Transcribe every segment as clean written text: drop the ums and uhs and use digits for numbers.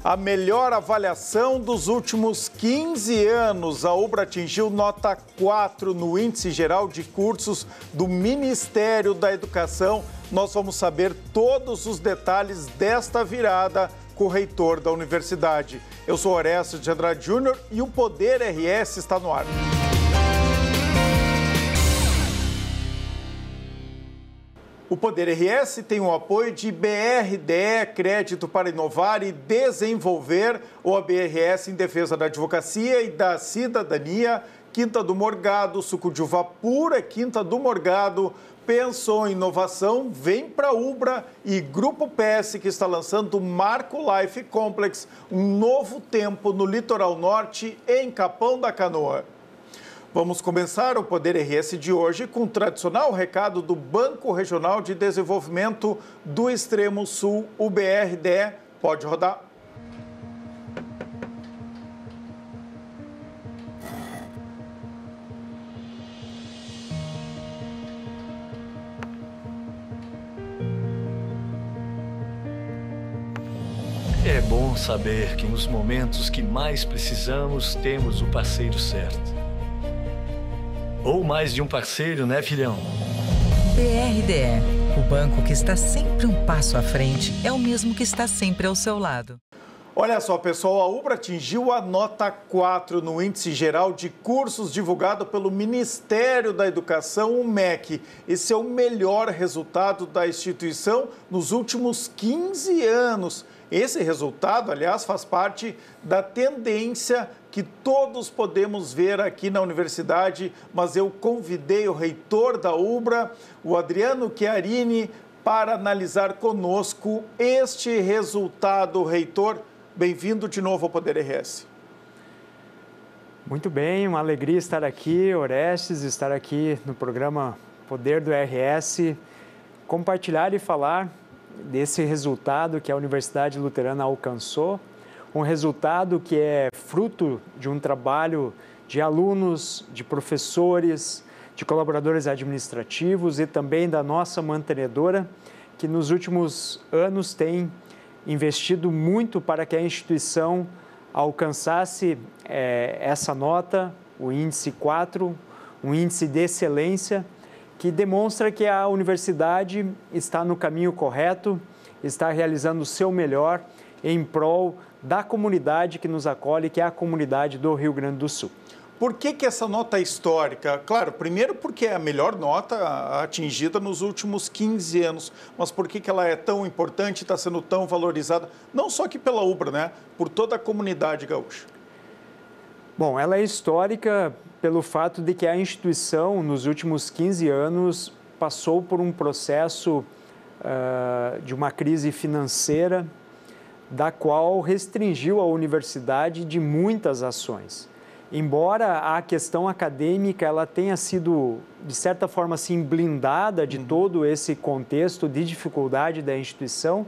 A melhor avaliação dos últimos 15 anos. A Ubra atingiu nota 4 no Índice Geral de Cursos do Ministério da Educação. Nós vamos saber todos os detalhes desta virada com o reitor da universidade. Eu sou Orestes de Andrade Júnior e o Poder RS está no ar. O Poder RS tem o apoio de BRDE, Crédito para Inovar e Desenvolver, ou a BRS em defesa da advocacia e da cidadania, Quinta do Morgado, suco de uva pura, Quinta do Morgado. Pensou em inovação? Vem para a Ubra e Grupo PS, que está lançando o Marco Life Complex, um novo tempo no litoral norte, em Capão da Canoa. Vamos começar o Poder RS de hoje com o tradicional recado do Banco Regional de Desenvolvimento do Extremo Sul, o BRDE. Pode rodar. É bom saber que nos momentos que mais precisamos, temos o parceiro certo. Ou mais de um parceiro, né, filhão? BRDE, o banco que está sempre um passo à frente, é o mesmo que está sempre ao seu lado. Olha só, pessoal, a Ubra atingiu a nota 4 no Índice Geral de Cursos divulgado pelo Ministério da Educação, o MEC. Esse é o melhor resultado da instituição nos últimos 15 anos. Esse resultado, aliás, faz parte da tendência que todos podemos ver aqui na universidade, mas eu convidei o reitor da Ubra, o Adriano Chiarini, para analisar conosco este resultado. Reitor, bem-vindo de novo ao Poder RS. Muito bem, uma alegria estar aqui, Orestes, estar aqui no programa Poder do RS, compartilhar e falar desse resultado que a Universidade Luterana alcançou, um resultado que é fruto de um trabalho de alunos, de professores, de colaboradores administrativos e também da nossa mantenedora, que nos últimos anos tem investido muito para que a instituição alcançasse essa nota, o índice 4, um índice de excelência, que demonstra que a universidade está no caminho correto, está realizando o seu melhor em prol da comunidade que nos acolhe, que é a comunidade do Rio Grande do Sul. Por que essa nota é histórica? Claro, primeiro porque é a melhor nota atingida nos últimos 15 anos, mas por que ela é tão importante e está sendo tão valorizada, não só aqui pela Ubra, né? Por toda a comunidade gaúcha? Bom, ela é histórica pelo fato de que a instituição, nos últimos 15 anos, passou por um processo de uma crise financeira, da qual restringiu a universidade de muitas ações. Embora a questão acadêmica ela tenha sido, de certa forma, assim, blindada de todo esse contexto de dificuldade da instituição,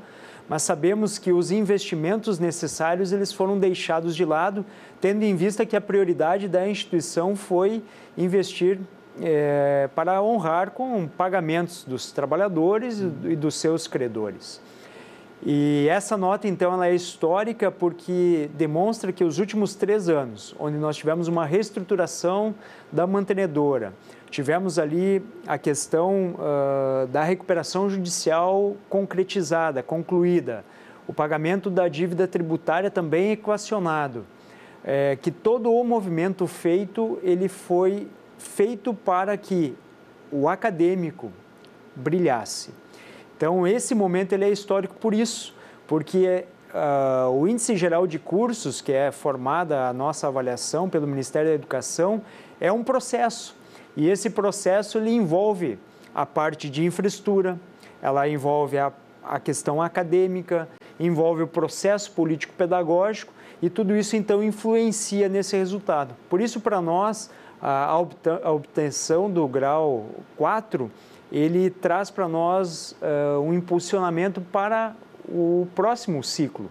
mas sabemos que os investimentos necessários eles foram deixados de lado, tendo em vista que a prioridade da instituição foi investir para honrar com pagamentos dos trabalhadores e dos seus credores. E essa nota, então, ela é histórica porque demonstra que os últimos 3 anos, onde nós tivemos uma reestruturação da mantenedora, tivemos ali a questão da recuperação judicial concretizada, concluída, o pagamento da dívida tributária também equacionado, que todo o movimento feito, ele foi feito para que o acadêmico brilhasse. Então, esse momento ele é histórico por isso, porque o Índice Geral de Cursos, que é formada a nossa avaliação pelo Ministério da Educação, é um processo. E esse processo ele envolve a parte de infraestrutura, ela envolve a questão acadêmica, envolve o processo político-pedagógico e tudo isso, então, influencia nesse resultado. Por isso, para nós, a obtenção do grau 4, ele traz para nós um impulsionamento para o próximo ciclo.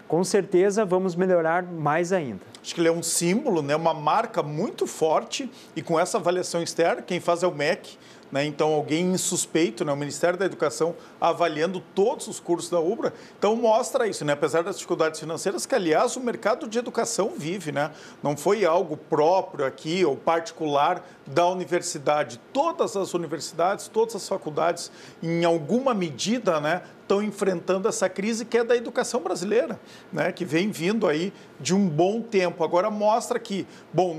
Com certeza, vamos melhorar mais ainda. acho que ele é um símbolo, né, uma marca muito forte, e com essa avaliação externa, quem faz é o MEC, né, então alguém insuspeito, né, o Ministério da Educação avaliando todos os cursos da UBRA, então mostra isso, né, apesar das dificuldades financeiras, que aliás o mercado de educação vive, né, não foi algo próprio aqui ou particular da universidade, todas as universidades, todas as faculdades, em alguma medida, né, estão enfrentando essa crise que é da educação brasileira, né, que vem vindo aí de um bom tempo. Agora mostra que, bom,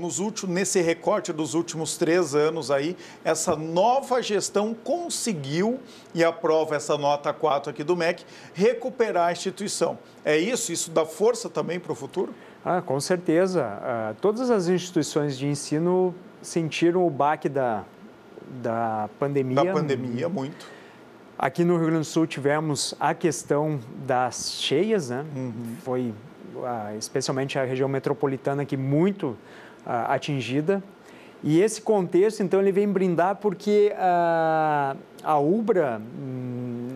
nesse recorte dos últimos 3 anos aí, essa nova gestão conseguiu, e aprova essa nota 4 aqui do MEC, recuperar a instituição. É isso? Isso dá força também para o futuro? Com certeza. Todas as instituições de ensino sentiram o baque da pandemia. Da pandemia, muito. Aqui no Rio Grande do Sul tivemos a questão das cheias, né? Foi especialmente a região metropolitana aqui muito atingida. E esse contexto, então, ele vem brindar porque a UBRA,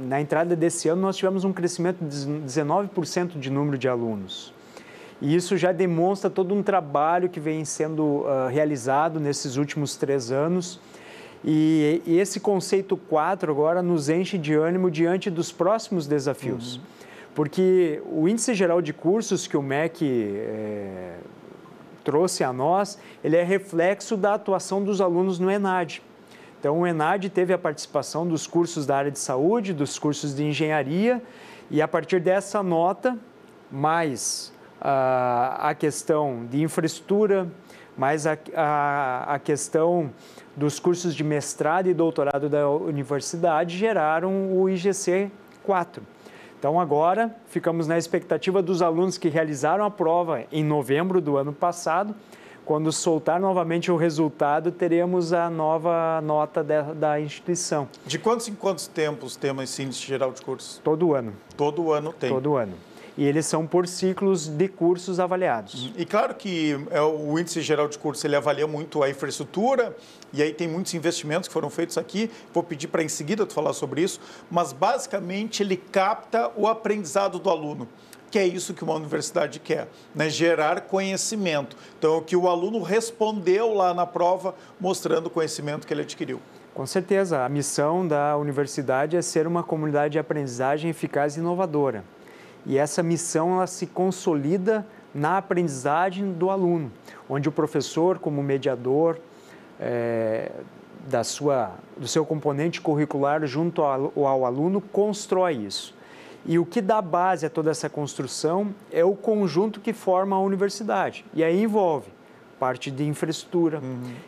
na entrada desse ano, nós tivemos um crescimento de 19% de número de alunos. E isso já demonstra todo um trabalho que vem sendo realizado nesses últimos 3 anos. E esse conceito 4 agora nos enche de ânimo diante dos próximos desafios. Porque o índice geral de cursos que o MEC trouxe a nós, ele é reflexo da atuação dos alunos no ENAD. Então, o ENAD teve a participação dos cursos da área de saúde, dos cursos de engenharia, e a partir dessa nota, mais a questão de infraestrutura, mais a questão dos cursos de mestrado e doutorado da universidade, geraram o IGC 4. Então, agora, ficamos na expectativa dos alunos que realizaram a prova em novembro do ano passado. Quando soltar novamente o resultado, teremos a nova nota da instituição. De quantos em quantos tempos temos esse índice geral de cursos? Todo ano. Todo ano tem? Todo ano. E eles são por ciclos de cursos avaliados. E claro que o índice geral de cursos ele avalia muito a infraestrutura, e aí tem muitos investimentos que foram feitos aqui, vou pedir para em seguida tu falar sobre isso, mas basicamente ele capta o aprendizado do aluno, que é isso que uma universidade quer, né? Gerar conhecimento. Então, o que o aluno respondeu lá na prova, mostrando o conhecimento que ele adquiriu. Com certeza, a missão da universidade é ser uma comunidade de aprendizagem eficaz e inovadora. E essa missão ela se consolida na aprendizagem do aluno, onde o professor, como mediador do seu componente curricular junto ao aluno, constrói isso. E o que dá base a toda essa construção é o conjunto que forma a universidade. E aí envolve parte de infraestrutura,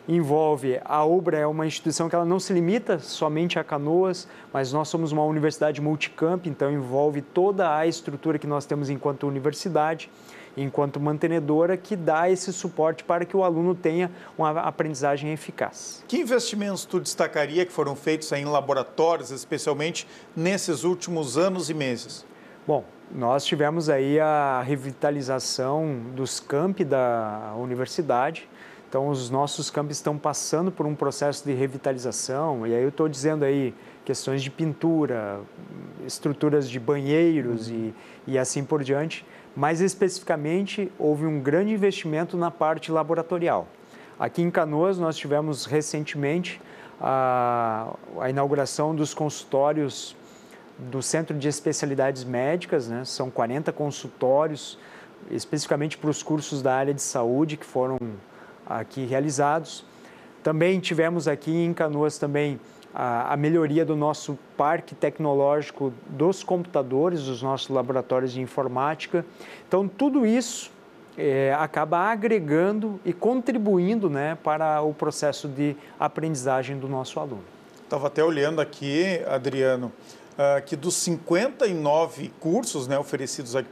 envolve a UBRA é uma instituição que ela não se limita somente a Canoas, mas nós somos uma universidade multicamp, então envolve toda a estrutura que nós temos enquanto universidade, enquanto mantenedora, que dá esse suporte para que o aluno tenha uma aprendizagem eficaz. Que investimentos tu destacaria que foram feitos em laboratórios, especialmente nesses últimos anos e meses? Bom, nós tivemos aí a revitalização dos campi da universidade. Então, os nossos campi estão passando por um processo de revitalização. E aí eu estou dizendo aí questões de pintura, estruturas de banheiros e assim por diante. Mais especificamente, houve um grande investimento na parte laboratorial. Aqui em Canoas, nós tivemos recentemente a inauguração dos consultórios do Centro de Especialidades Médicas, né? São 40 consultórios, especificamente para os cursos da área de saúde que foram aqui realizados. Também tivemos aqui em Canoas também a melhoria do nosso parque tecnológico dos computadores, dos nossos laboratórios de informática. Então, tudo isso acaba agregando e contribuindo, né, para o processo de aprendizagem do nosso aluno. Estava até olhando aqui, Adriano, que dos 59 cursos, né, oferecidos aqui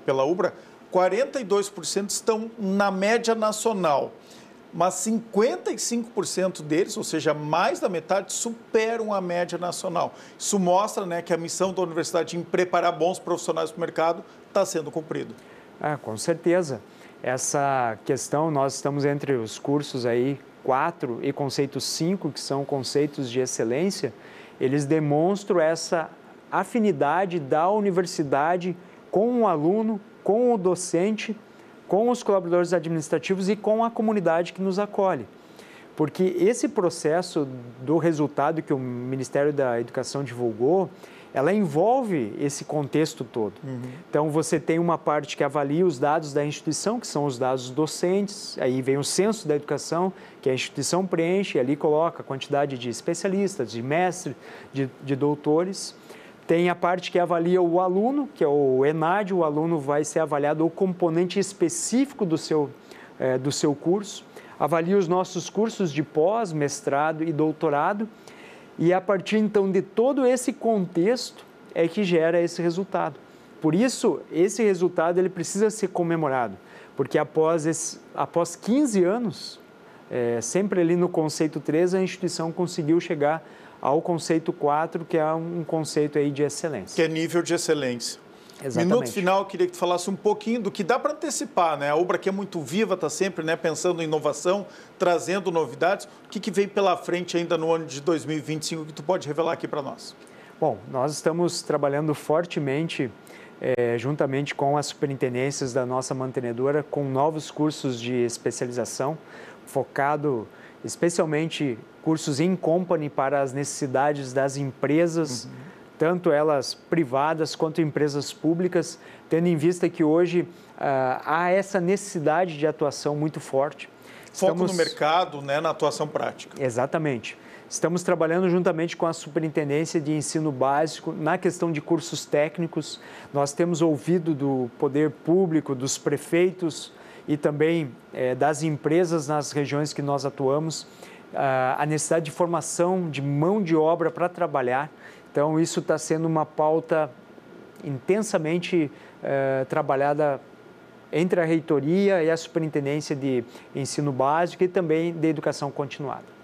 pela UBRA, 42% estão na média nacional, mas 55% deles, ou seja, mais da metade, superam a média nacional. Isso mostra, né, que a missão da universidade em preparar bons profissionais para o mercado está sendo cumprida. Com certeza. Essa questão, nós estamos entre os cursos aí 4 e conceito 5, que são conceitos de excelência. Eles demonstram essa afinidade da universidade com o aluno, com o docente, com os colaboradores administrativos e com a comunidade que nos acolhe. Porque esse processo do resultado que o Ministério da Educação divulgou, ela envolve esse contexto todo. Então, você tem uma parte que avalia os dados da instituição, que são os dados docentes, aí vem o censo da educação, que a instituição preenche, e ali coloca a quantidade de especialistas, de mestres, de doutores. Tem a parte que avalia o aluno, que é o ENAD, o aluno vai ser avaliado o componente específico do seu curso, avalia os nossos cursos de pós, mestrado e doutorado, e a partir, então, de todo esse contexto é que gera esse resultado. Por isso, esse resultado ele precisa ser comemorado, porque após 15 anos, sempre ali no conceito 3, a instituição conseguiu chegar ao conceito 4, que é um conceito aí de excelência. Que é nível de excelência. Exatamente. Minuto final, eu queria que tu falasse um pouquinho do que dá para antecipar, né? A Ubra aqui é muito viva, está sempre, né, pensando em inovação, trazendo novidades. O que vem pela frente ainda no ano de 2025 que tu pode revelar aqui para nós? Bom, nós estamos trabalhando fortemente, juntamente com as superintendências da nossa mantenedora, com novos cursos de especialização, focado especialmente cursos in company para as necessidades das empresas, tanto elas privadas quanto empresas públicas, tendo em vista que hoje há essa necessidade de atuação muito forte. Foco no mercado, né, na atuação prática. Exatamente. Estamos trabalhando juntamente com a Superintendência de Ensino Básico na questão de cursos técnicos. Nós temos ouvido do poder público, dos prefeitos e também das empresas nas regiões que nós atuamos, a necessidade de formação de mão de obra para trabalhar. Então, isso está sendo uma pauta intensamente trabalhada entre a reitoria e a Superintendência de Ensino Básico e também de Educação Continuada.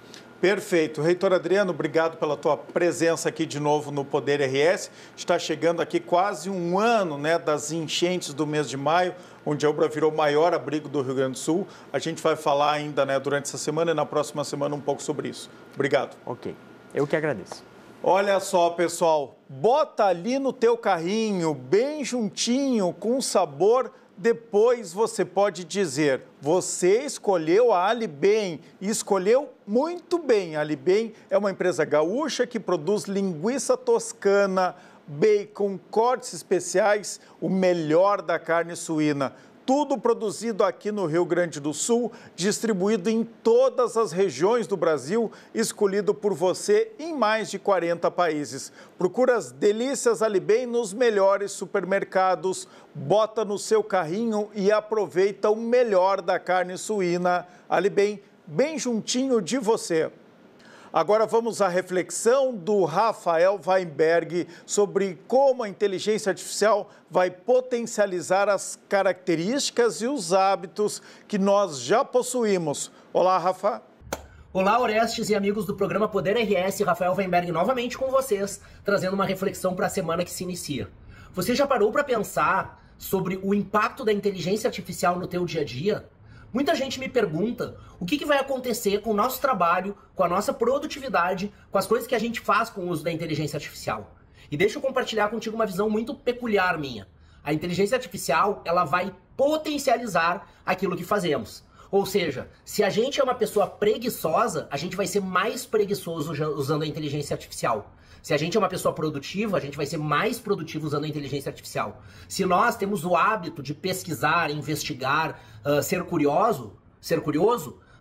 Perfeito. Reitor Adriano, obrigado pela tua presença aqui de novo no Poder RS. Está chegando aqui quase um ano, né, das enchentes do mês de maio, onde a Ubra virou o maior abrigo do Rio Grande do Sul. A gente vai falar ainda, né, durante essa semana e na próxima semana um pouco sobre isso. Obrigado. Ok. Eu que agradeço. Olha só, pessoal, bota ali no teu carrinho, bem juntinho, com sabor. Depois você pode dizer, você escolheu a Alibem e escolheu muito bem. A Alibem é uma empresa gaúcha que produz linguiça toscana, bacon, cortes especiais, o melhor da carne suína. Tudo produzido aqui no Rio Grande do Sul, distribuído em todas as regiões do Brasil, escolhido por você em mais de 40 países. Procura as delícias Alibem nos melhores supermercados, bota no seu carrinho e aproveita o melhor da carne suína. Alibem, bem juntinho de você. Agora vamos à reflexão do Rafael Weinberg sobre como a inteligência artificial vai potencializar as características e os hábitos que nós já possuímos. Olá, Rafa. Olá, Orestes e amigos do programa Poder RS, Rafael Weinberg novamente com vocês, trazendo uma reflexão para a semana que se inicia. Você já parou para pensar sobre o impacto da inteligência artificial no teu dia a dia? Muita gente me pergunta o que vai acontecer com o nosso trabalho, com a nossa produtividade, com as coisas que a gente faz com o uso da inteligência artificial. E deixa eu compartilhar contigo uma visão muito peculiar minha. A inteligência artificial, ela vai potencializar aquilo que fazemos. Ou seja, se a gente é uma pessoa preguiçosa, a gente vai ser mais preguiçoso usando a inteligência artificial. Se a gente é uma pessoa produtiva, a gente vai ser mais produtivo usando a inteligência artificial. Se nós temos o hábito de pesquisar, investigar, ser curioso,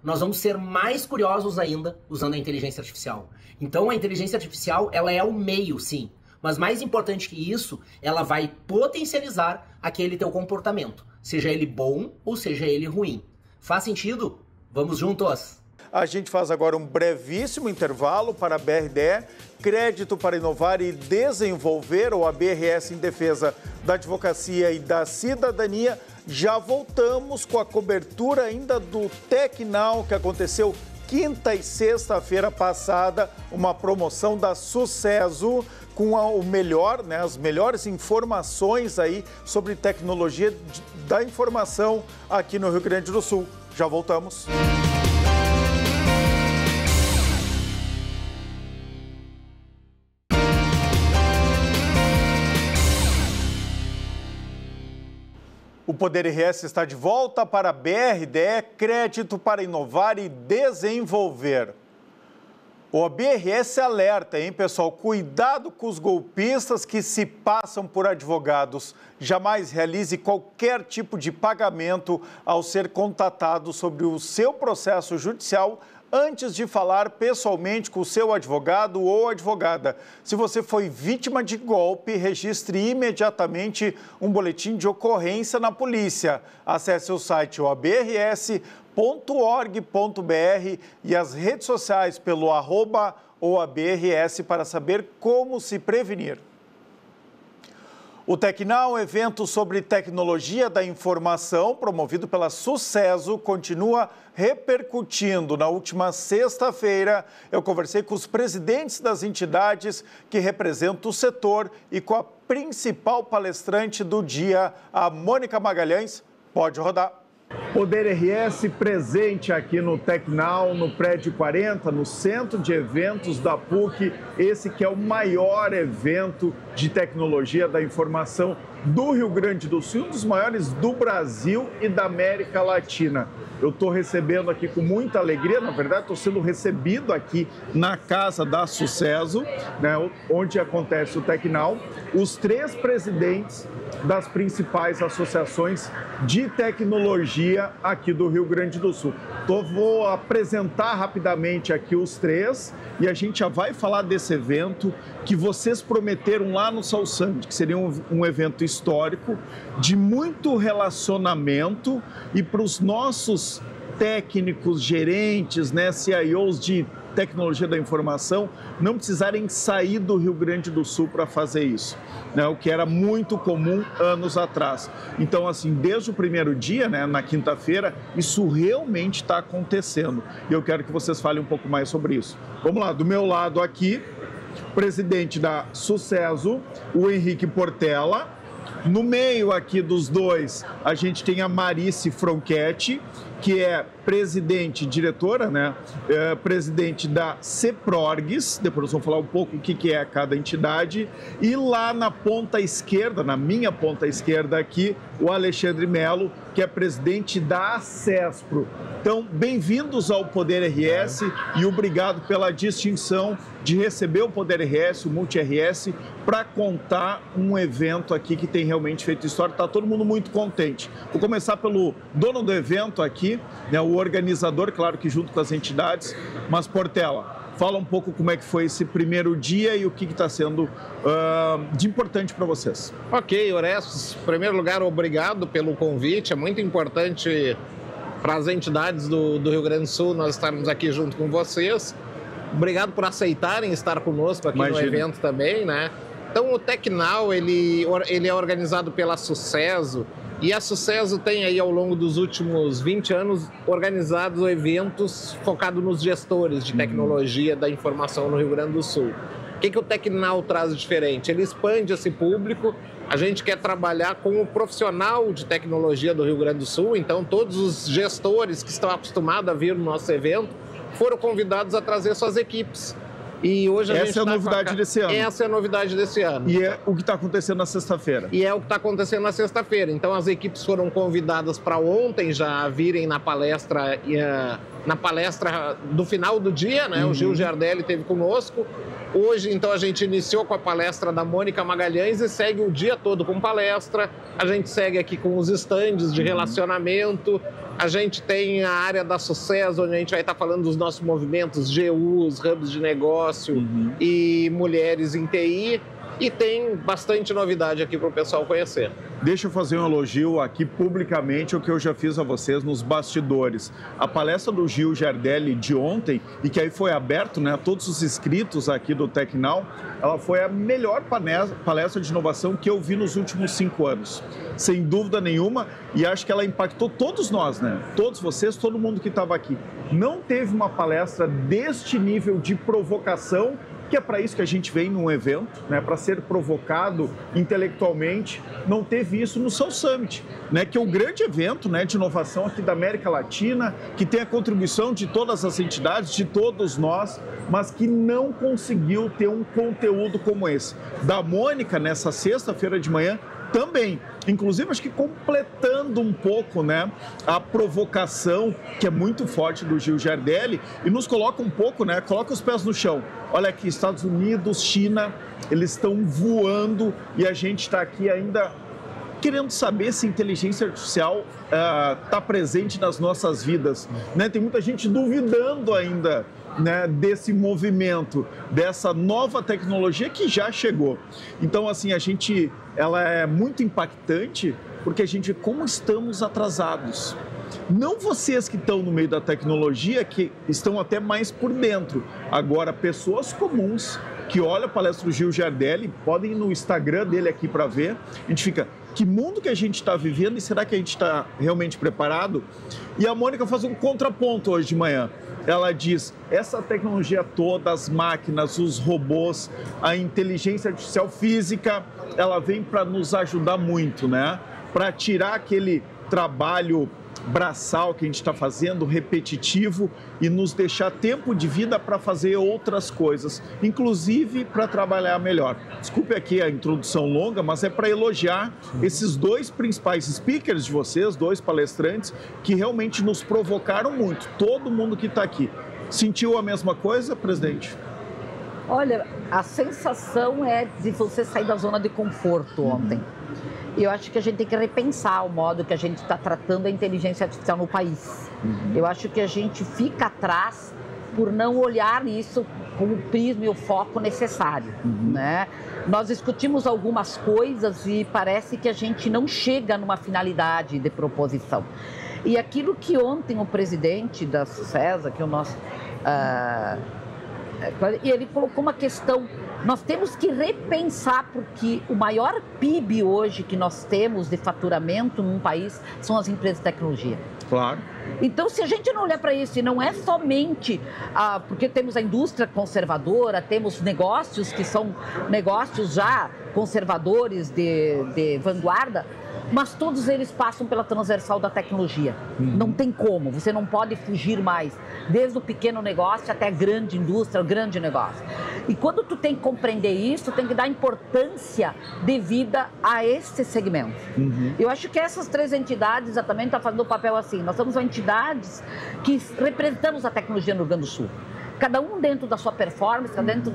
nós vamos ser mais curiosos ainda usando a inteligência artificial. Então a inteligência artificial, ela é o meio, sim. Mas mais importante que isso, ela vai potencializar aquele teu comportamento. Seja ele bom ou seja ele ruim. Faz sentido? Vamos juntos! A gente faz agora um brevíssimo intervalo para a BRDE, Crédito para Inovar e Desenvolver, ou a BRS em defesa da advocacia e da cidadania. Já voltamos com a cobertura ainda do TecNow, que aconteceu quinta e sexta-feira passada, uma promoção da Sucesso com o melhor, né, as melhores informações aí sobre tecnologia da informação aqui no Rio Grande do Sul. Já voltamos. O Poder RS está de volta para a BRDE, crédito para inovar e desenvolver. O BRS alerta, hein, pessoal? Cuidado com os golpistas que se passam por advogados. Jamais realize qualquer tipo de pagamento ao ser contatado sobre o seu processo judicial antes de falar pessoalmente com o seu advogado ou advogada. Se você foi vítima de golpe, registre imediatamente um boletim de ocorrência na polícia. Acesse o site obrs.org.br e as redes sociais pelo @OABRS para saber como se prevenir. O Tecnal, evento sobre tecnologia da informação, promovido pela Sucesso, continua repercutindo. Na última sexta-feira, eu conversei com os presidentes das entidades que representam o setor e com a principal palestrante do dia, a Mônica Magalhães. Pode rodar. Poder RS presente aqui no Tecnal, no Prédio 40, no Centro de Eventos da PUC. Esse que é o maior evento de tecnologia da informação do Rio Grande do Sul, um dos maiores do Brasil e da América Latina. Eu estou recebendo aqui com muita alegria, na verdade, estou sendo recebido aqui na Casa da Sucesso, né, onde acontece o Tecnal, os 3 presidentes das principais associações de tecnologia aqui do Rio Grande do Sul. Então, vou apresentar rapidamente aqui os 3 e a gente já vai falar desse evento que vocês prometeram lá no South Summit, que seria um evento histórico de muito relacionamento e para os nossos técnicos, gerentes, né, CIOs de tecnologia da informação, não precisarem sair do Rio Grande do Sul para fazer isso, né, o que era muito comum anos atrás. Então, assim, desde o primeiro dia, né, na quinta-feira, isso realmente está acontecendo. E eu quero que vocês falem um pouco mais sobre isso. Vamos lá, do meu lado aqui, presidente da Sucesso, o Henrique Portela. No meio aqui dos dois, a gente tem a Marice Fronchetti, que é presidente, diretora, né? Presidente da CEPRORGS, depois nós vamos falar um pouco o que é cada entidade. E lá na ponta esquerda, na minha ponta esquerda aqui, o Alexandre Melo, que é presidente da ACESPRO. Então, bem-vindos ao Poder RS e obrigado pela distinção de receber o Poder RS, o Multi-RS, para contar um evento aqui que tem realmente feito história. Está todo mundo muito contente. Vou começar pelo dono do evento aqui, né, o organizador, claro que junto com as entidades, mas Portela, fala um pouco como é que foi esse primeiro dia e o que está sendo de importante para vocês. Ok, Orestes, em primeiro lugar, obrigado pelo convite, é muito importante para as entidades do Rio Grande do Sul nós estarmos aqui junto com vocês. Obrigado por aceitarem estar conosco aqui no evento também, né? Então, o Tecnal, ele é organizado pela Sucesso, e a Sucesso tem aí, ao longo dos últimos 20 anos, organizado eventos focados nos gestores de tecnologia da informação no Rio Grande do Sul. O que o Tecnal traz de diferente? Ele expande esse público. A gente quer trabalhar com o profissional de tecnologia do Rio Grande do Sul, então todos os gestores que estão acostumados a vir no nosso evento foram convidados a trazer suas equipes. E hoje essa é a novidade desse ano. Essa é a novidade desse ano. E é o que está acontecendo na sexta-feira. E é o que está acontecendo na sexta-feira. Então, as equipes foram convidadas para ontem já virem na palestra do final do dia, né? O Gil Giardelli esteve conosco. Hoje, então, a gente iniciou com a palestra da Mônica Magalhães e segue o dia todo com palestra. A gente segue aqui com os estandes de relacionamento. A gente tem a área da Sucesso, onde a gente vai estar falando dos nossos movimentos GUs, hubs de negócio e mulheres em TI. E tem bastante novidade aqui para o pessoal conhecer. Deixa eu fazer um elogio aqui publicamente, o que eu já fiz a vocês nos bastidores. A palestra do Gil Giardelli de ontem, e que aí foi aberto, né, a todos os inscritos aqui do Tecnal, ela foi a melhor palestra de inovação que eu vi nos últimos 5 anos. Sem dúvida nenhuma, e acho que ela impactou todos nós, né? Todos vocês, todo mundo que estava aqui. Não teve uma palestra deste nível de provocação, que é para isso que a gente vem num evento, né, para ser provocado intelectualmente. Não teve isso no South Summit, né, que é um grande evento, né, de inovação aqui da América Latina, que tem a contribuição de todas as entidades, de todos nós, mas que não conseguiu ter um conteúdo como esse. Da Mônica, nessa sexta-feira de manhã, Também. Inclusive, acho que completando um pouco, né, a provocação, que é muito forte do Gil Giardelli, e nos coloca um pouco, né, coloca os pés no chão. Olha aqui, Estados Unidos, China, eles estão voando e a gente está aqui ainda querendo saber se a inteligência artificial está presente nas nossas vidas, né? Tem muita gente duvidando ainda, né, desse movimento, dessa nova tecnologia que já chegou. Então, assim, ela é muito impactante porque como estamos atrasados. Não vocês que estão no meio da tecnologia, que estão até mais por dentro. Agora, pessoas comuns que olham a palestra do Gil Giardelli, podem ir no Instagram dele aqui para ver. A gente fica, que mundo que a gente está vivendo e será que a gente está realmente preparado? E a Mônica faz um contraponto hoje de manhã. Ela diz, essa tecnologia toda, as máquinas, os robôs, a inteligência artificial física, ela vem para nos ajudar muito, né? Para tirar aquele trabalho braçal que a gente está fazendo, repetitivo, e nos deixar tempo de vida para fazer outras coisas, inclusive para trabalhar melhor. Desculpe aqui a introdução longa, mas é para elogiar esses dois principais speakers de vocês, dois palestrantes, que realmente nos provocaram muito. Todo mundo que está aqui. Sentiu a mesma coisa, presidente? Olha, a sensação é de você sair da zona de conforto ontem. Eu acho que a gente tem que repensar o modo que a gente está tratando a inteligência artificial no país. Eu acho que a gente fica atrás por não olhar isso com o prisma e o foco necessário, né? Nós discutimos algumas coisas e parece que a gente não chega numa finalidade de proposição. E aquilo que ontem o presidente da SUSESA, que é o nosso... E ele colocou uma questão, nós temos que repensar, porque o maior PIB hoje que nós temos de faturamento num país são as empresas de tecnologia. Claro. Então, se a gente não olhar para isso, e não é somente porque temos a indústria conservadora, temos negócios que são negócios já conservadores de vanguarda, mas todos eles passam pela transversal da tecnologia. Não tem como, você não pode fugir mais, desde o pequeno negócio até a grande indústria, o grande negócio. E quando tu tem que compreender isso, tem que dar importância devida a esse segmento. Eu acho que essas três entidades exatamente estão fazendo o papel assim. Nós somos entidades que representamos a tecnologia no Rio Grande do Sul. Cada um dentro da sua performance, cada um dentro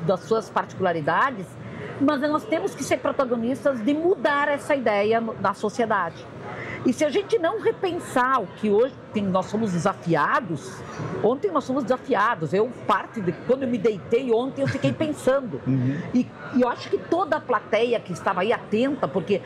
das suas particularidades, mas nós temos que ser protagonistas de mudar essa ideia na sociedade. E se a gente não repensar o que hoje nós somos desafiados, ontem nós somos desafiados, quando eu me deitei ontem, eu fiquei pensando. E eu acho que toda a plateia que estava aí atenta, porque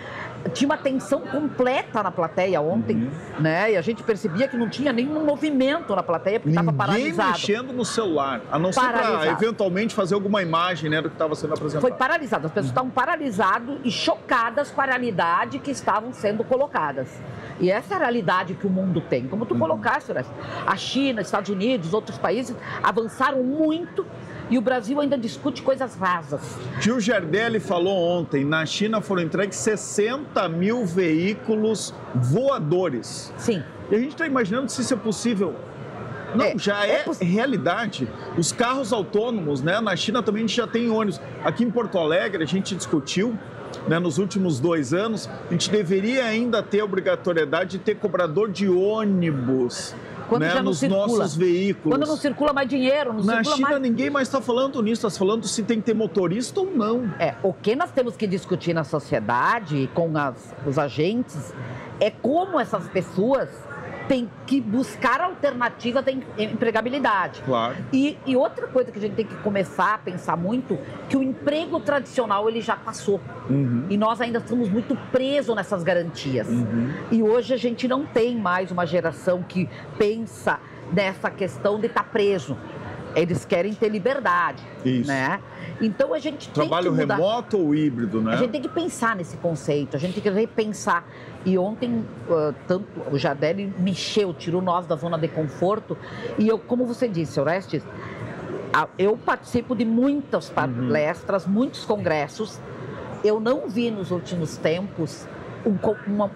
tinha uma atenção completa na plateia ontem, né? E a gente percebia que não tinha nenhum movimento na plateia, porque estava paralisado. Ninguém mexendo no celular, a não ser para eventualmente fazer alguma imagem, né, do que estava sendo apresentado. Foi paralisado, as pessoas estavam paralisadas e chocadas com a realidade que estavam sendo colocadas. E essa é a realidade que o mundo tem. Como tu colocaste, né? A China, Estados Unidos, outros países avançaram muito e o Brasil ainda discute coisas rasas. Gil Giardelli falou ontem, na China foram entregues 60 mil veículos voadores. Sim. E a gente está imaginando se isso é possível. Não, já é realidade. Os carros autônomos, né? Na China também a gente já tem ônibus. Aqui em Porto Alegre a gente discutiu, né, nos últimos 2 anos, a gente deveria ainda ter a obrigatoriedade de ter cobrador de ônibus, né, nos nossos veículos. Quando não circula mais dinheiro, não Na circula China mais... ninguém mais está falando nisso, está falando se tem que ter motorista ou não. O que nós temos que discutir na sociedade, com os agentes, é como essas pessoas têm que buscar alternativas de empregabilidade. Claro. E outra coisa que a gente tem que começar a pensar muito, que o emprego tradicional ele já passou. E nós ainda estamos muito presos nessas garantias. E hoje a gente não tem mais uma geração que pensa nessa questão de estar preso. Eles querem ter liberdade, né? Então a gente tem que mudar. Trabalho remoto ou híbrido, né? A gente tem que pensar nesse conceito, a gente tem que repensar. E ontem, tanto o Giardelli mexeu, tirou nós da zona de conforto. E eu, como você disse, Orestes, eu participo de muitas palestras, muitos congressos. Eu não vi nos últimos tempos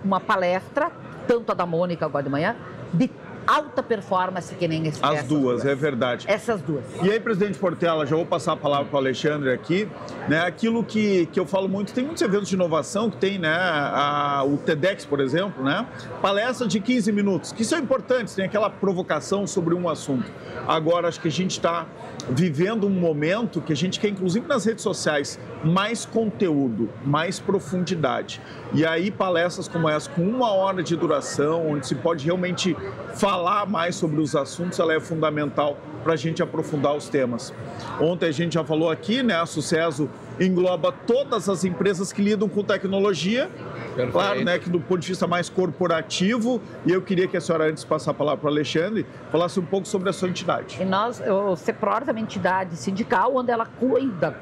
uma palestra, tanto a da Mônica agora de manhã, de alta performance que nem esse. As duas, é verdade. Essas duas. E aí, presidente Portela, já vou passar a palavra para o Alexandre aqui, né? Aquilo que eu falo muito, tem muitos eventos de inovação que tem, né? O TEDx, por exemplo, né? Palestra de 15 minutos, que são importantes, tem aquela provocação sobre um assunto. Agora, acho que a gente está vivendo um momento que a gente quer, inclusive nas redes sociais, mais conteúdo, mais profundidade. E aí, palestras como essa, com 1 hora de duração, onde se pode realmente falar mais sobre os assuntos, ela é fundamental para a gente aprofundar os temas. Ontem a gente já falou aqui, né? A Sucesso engloba todas as empresas que lidam com tecnologia. Perfeito. Claro, né, que do ponto de vista mais corporativo, e eu queria que a senhora, antes de passar a palavra para o Alexandre, falasse um pouco sobre a sua entidade. E o CEPROR é uma entidade sindical onde ela cuida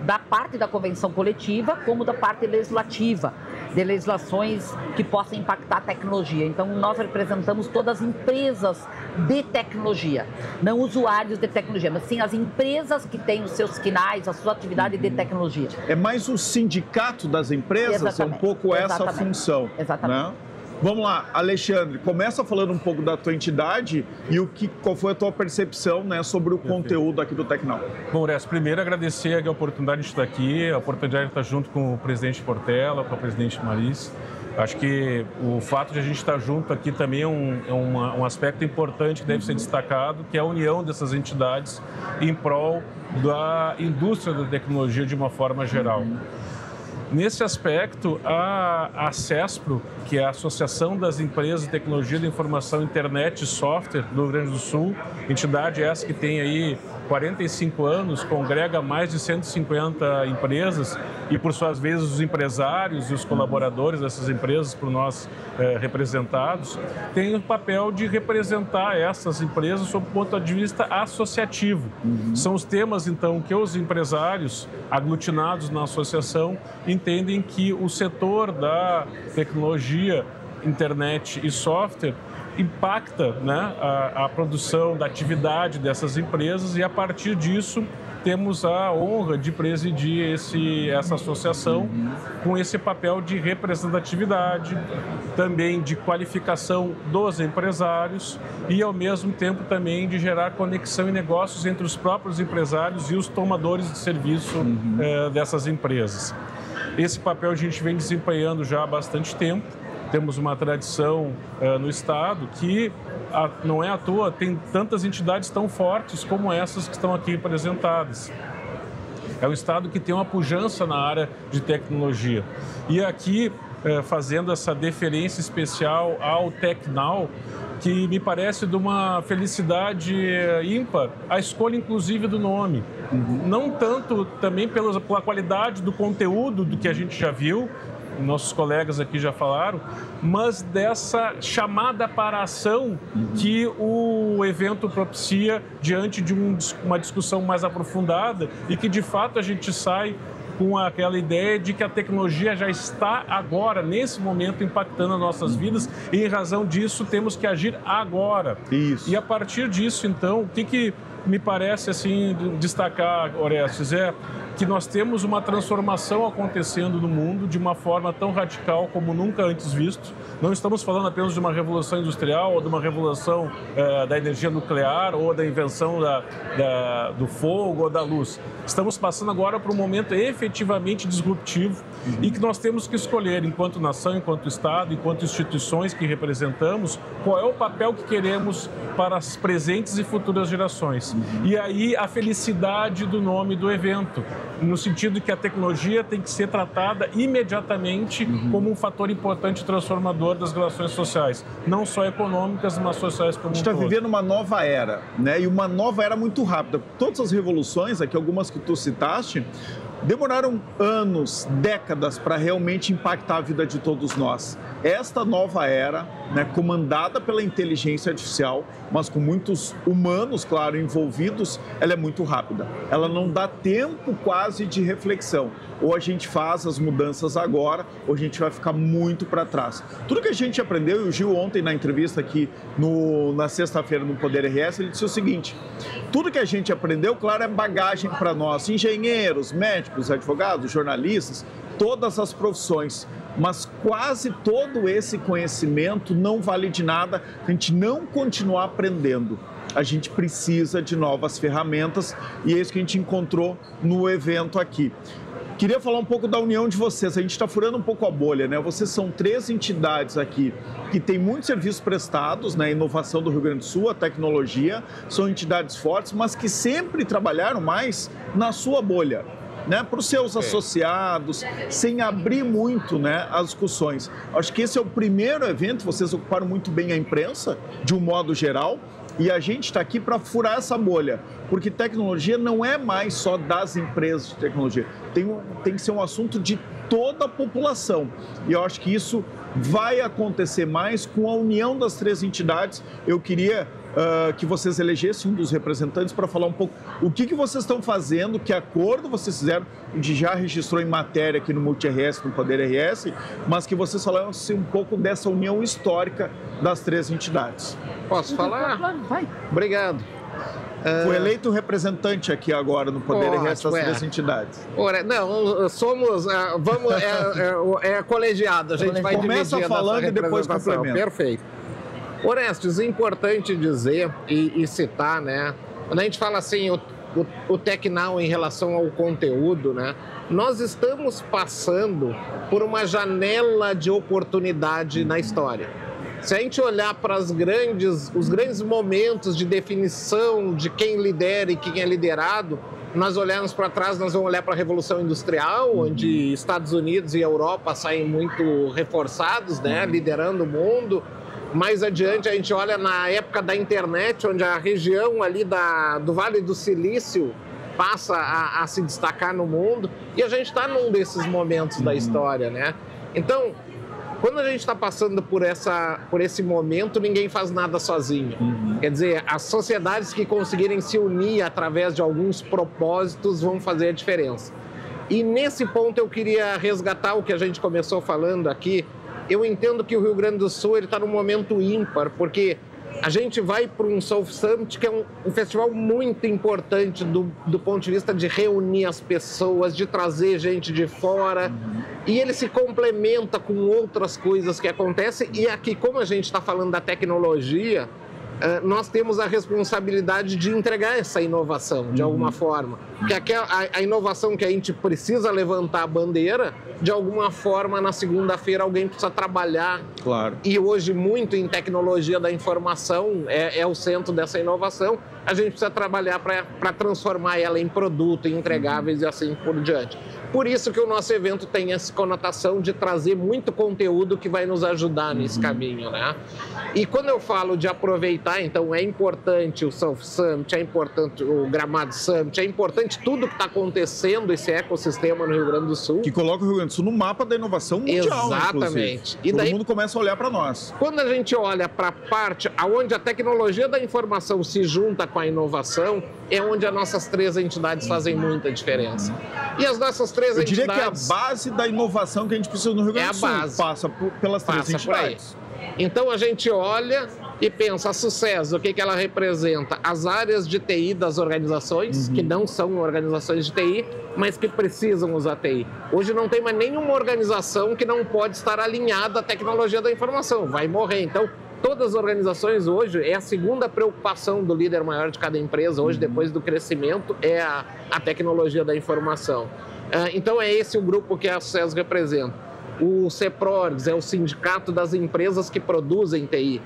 da parte da convenção coletiva como da parte legislativa, de legislações que possam impactar a tecnologia. Então, nós representamos todas as empresas de tecnologia, não usuários de tecnologia, mas sim as empresas que têm os seus quinais, a sua atividade de tecnologia. É mais o sindicato das empresas? Exatamente. É um pouco essa função. Exatamente. Né? Vamos lá, Alexandre, começa falando um pouco da tua entidade e qual foi a tua percepção, né, sobre o conteúdo aqui do Tecnal. Bom, Orestes, primeiro agradecer a oportunidade de estar aqui, a oportunidade de estar junto com o presidente Portela, com a presidente Marice. Acho que o fato de a gente estar junto aqui também é um aspecto importante que deve ser destacado, que é a união dessas entidades em prol da indústria da tecnologia de uma forma geral. Nesse aspecto, a CESPRO, que é a Associação das Empresas de Tecnologia da Informação, Internet e Software do Rio Grande do Sul, entidade essa que tem aí 45 anos, congrega mais de 150 empresas e, por suas vezes, os empresários e os colaboradores dessas empresas, por nós representados, tem o papel de representar essas empresas sob o ponto de vista associativo. São os temas, então, que os empresários aglutinados na associação entendem que o setor da tecnologia, internet e software impacta, né, a produção da atividade dessas empresas e, a partir disso, temos a honra de presidir essa associação com esse papel de representatividade, também de qualificação dos empresários e, ao mesmo tempo, também de gerar conexão e negócios entre os próprios empresários e os tomadores de serviço dessas empresas. Esse papel a gente vem desempenhando já há bastante tempo. Temos uma tradição no Estado que, não é à toa, tem tantas entidades tão fortes como essas que estão aqui representadas. É um Estado que tem uma pujança na área de tecnologia. E aqui, fazendo essa deferência especial ao Tecnal, que me parece de uma felicidade ímpar, a escolha inclusive do nome. Não tanto também pela qualidade do conteúdo do que a gente já viu, nossos colegas aqui já falaram, mas dessa chamada para a ação que o evento propicia diante de uma discussão mais aprofundada e que, de fato, a gente sai com aquela ideia de que a tecnologia já está agora, nesse momento, impactando as nossas vidas e, em razão disso, temos que agir agora. Isso. E, a partir disso, então, o que me parece assim destacar, Orestes, é que nós temos uma transformação acontecendo no mundo de uma forma tão radical como nunca antes visto. Não estamos falando apenas de uma revolução industrial ou de uma revolução da energia nuclear ou da invenção do fogo ou da luz. Estamos passando agora por um momento efetivamente disruptivo e que nós temos que escolher, enquanto nação, enquanto Estado, enquanto instituições que representamos, qual é o papel que queremos para as presentes e futuras gerações. E aí a felicidade do nome do evento, no sentido que a tecnologia tem que ser tratada imediatamente como um fator importante e transformador das relações sociais, não só econômicas, mas sociais como um todo. A gente está vivendo uma nova era, né? E uma nova era muito rápida. Todas as revoluções, aqui algumas que tu citaste, demoraram anos, décadas para realmente impactar a vida de todos nós. Esta nova era, né, comandada pela inteligência artificial, mas com muitos humanos, claro, envolvidos, ela é muito rápida. Ela não dá tempo quase de reflexão. Ou a gente faz as mudanças agora, ou a gente vai ficar muito para trás. Tudo que a gente aprendeu, e o Gil ontem na entrevista aqui na sexta-feira no Poder RS, ele disse o seguinte: tudo que a gente aprendeu, claro, é bagagem para nós, engenheiros, médicos, advogados, jornalistas, todas as profissões, mas quase todo esse conhecimento não vale de nada se a gente não continuar aprendendo. A gente precisa de novas ferramentas e é isso que a gente encontrou no evento aqui. Queria falar um pouco da união de vocês. A gente está furando um pouco a bolha, né? Vocês são 3 entidades aqui que têm muitos serviços prestados na inovação do Rio Grande do Sul, a tecnologia. São entidades fortes, mas que sempre trabalharam mais na sua bolha, né? Para os seus associados, sem abrir muito, né, as discussões. Acho que esse é o primeiro evento, vocês ocuparam muito bem a imprensa, de um modo geral. E a gente está aqui para furar essa bolha, porque tecnologia não é mais só das empresas de tecnologia, tem que ser um assunto de toda a população. E eu acho que isso vai acontecer mais com a união das 3 entidades. Eu queria que vocês elegessem um dos representantes para falar um pouco o que vocês estão fazendo, que acordo vocês fizeram, a gente já registrou em matéria aqui no Multi-RS, no Poder RS, mas que vocês falassem um pouco dessa união histórica das 3 entidades. Posso falar? Vai. Obrigado. Foi eleito representante aqui agora no Poder RS das 3 entidades. Não, somos, colegiado, a gente vai dividir. Começa falando e depois complementa. Perfeito. Orestes, é importante dizer e citar, né? Quando a gente fala assim, o TecNow em relação ao conteúdo, né? Nós estamos passando por uma janela de oportunidade na história. Se a gente olhar para os grandes momentos de definição de quem lidera e quem é liderado, nós olharmos para trás, nós vamos olhar para a Revolução Industrial, onde Estados Unidos e Europa saem muito reforçados, né? Liderando o mundo. Mais adiante, a gente olha na época da internet, onde a região ali do Vale do Silício passa a se destacar no mundo. E a gente está num desses momentos da história, né? Então, quando a gente está passando por esse momento, ninguém faz nada sozinho. Quer dizer, as sociedades que conseguirem se unir através de alguns propósitos vão fazer a diferença. E nesse ponto eu queria resgatar o que a gente começou falando aqui. Eu entendo que o Rio Grande do Sul está num momento ímpar, porque a gente vai para um South Summit, que é um festival muito importante do ponto de vista de reunir as pessoas, de trazer gente de fora, e ele se complementa com outras coisas que acontecem. E aqui, como a gente está falando da tecnologia, nós temos a responsabilidade de entregar essa inovação, de alguma forma. Porque a inovação que a gente precisa levantar a bandeira, de alguma forma, na segunda-feira, alguém precisa trabalhar. Claro. E hoje, muito em tecnologia da informação, é o centro dessa inovação. A gente precisa trabalhar para transformar ela em produto, em entregáveis e assim por diante. Por isso que o nosso evento tem essa conotação de trazer muito conteúdo que vai nos ajudar nesse caminho, né? E quando eu falo de aproveitar, então é importante o South Summit, é importante o Gramado Summit, é importante tudo que está acontecendo, esse ecossistema no Rio Grande do Sul. Que coloca o Rio Grande do Sul no mapa da inovação mundial, exatamente. E todo mundo começa a olhar para nós. Quando a gente olha para a parte onde a tecnologia da informação se junta com a inovação, é onde as nossas 3 entidades fazem muita diferença. E as nossas 3 entidades... Eu diria que é a base da inovação que a gente precisa no Rio Grande do Sul. Base. Passa pelas 3 entidades. Então a gente olha e pensa, a Sucesso, o que ela representa? As áreas de TI das organizações, que não são organizações de TI, mas que precisam usar TI. Hoje não tem mais nenhuma organização que não pode estar alinhada à tecnologia da informação, vai morrer. Então, todas as organizações hoje, é a segunda preocupação do líder maior de cada empresa, hoje, depois do crescimento, é a tecnologia da informação. Então, é esse o grupo que a Sucesso representa. O CEPRORGS é o sindicato das empresas que produzem TI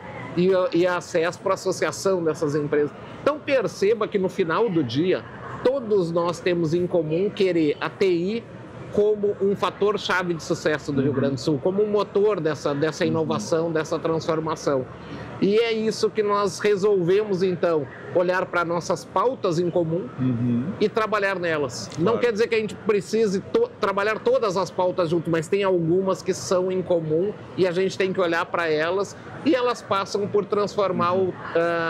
e a CESPRO, a associação dessas empresas. Então, perceba que no final do dia, todos nós temos em comum querer a TI como um fator-chave de sucesso do Rio Grande do Sul, como um motor dessa inovação, dessa transformação. E é isso que nós resolvemos, então, olhar para nossas pautas em comum e trabalhar nelas. Claro. Não quer dizer que a gente precise trabalhar todas as pautas junto, mas tem algumas que são em comum e a gente tem que olhar para elas e elas passam por transformar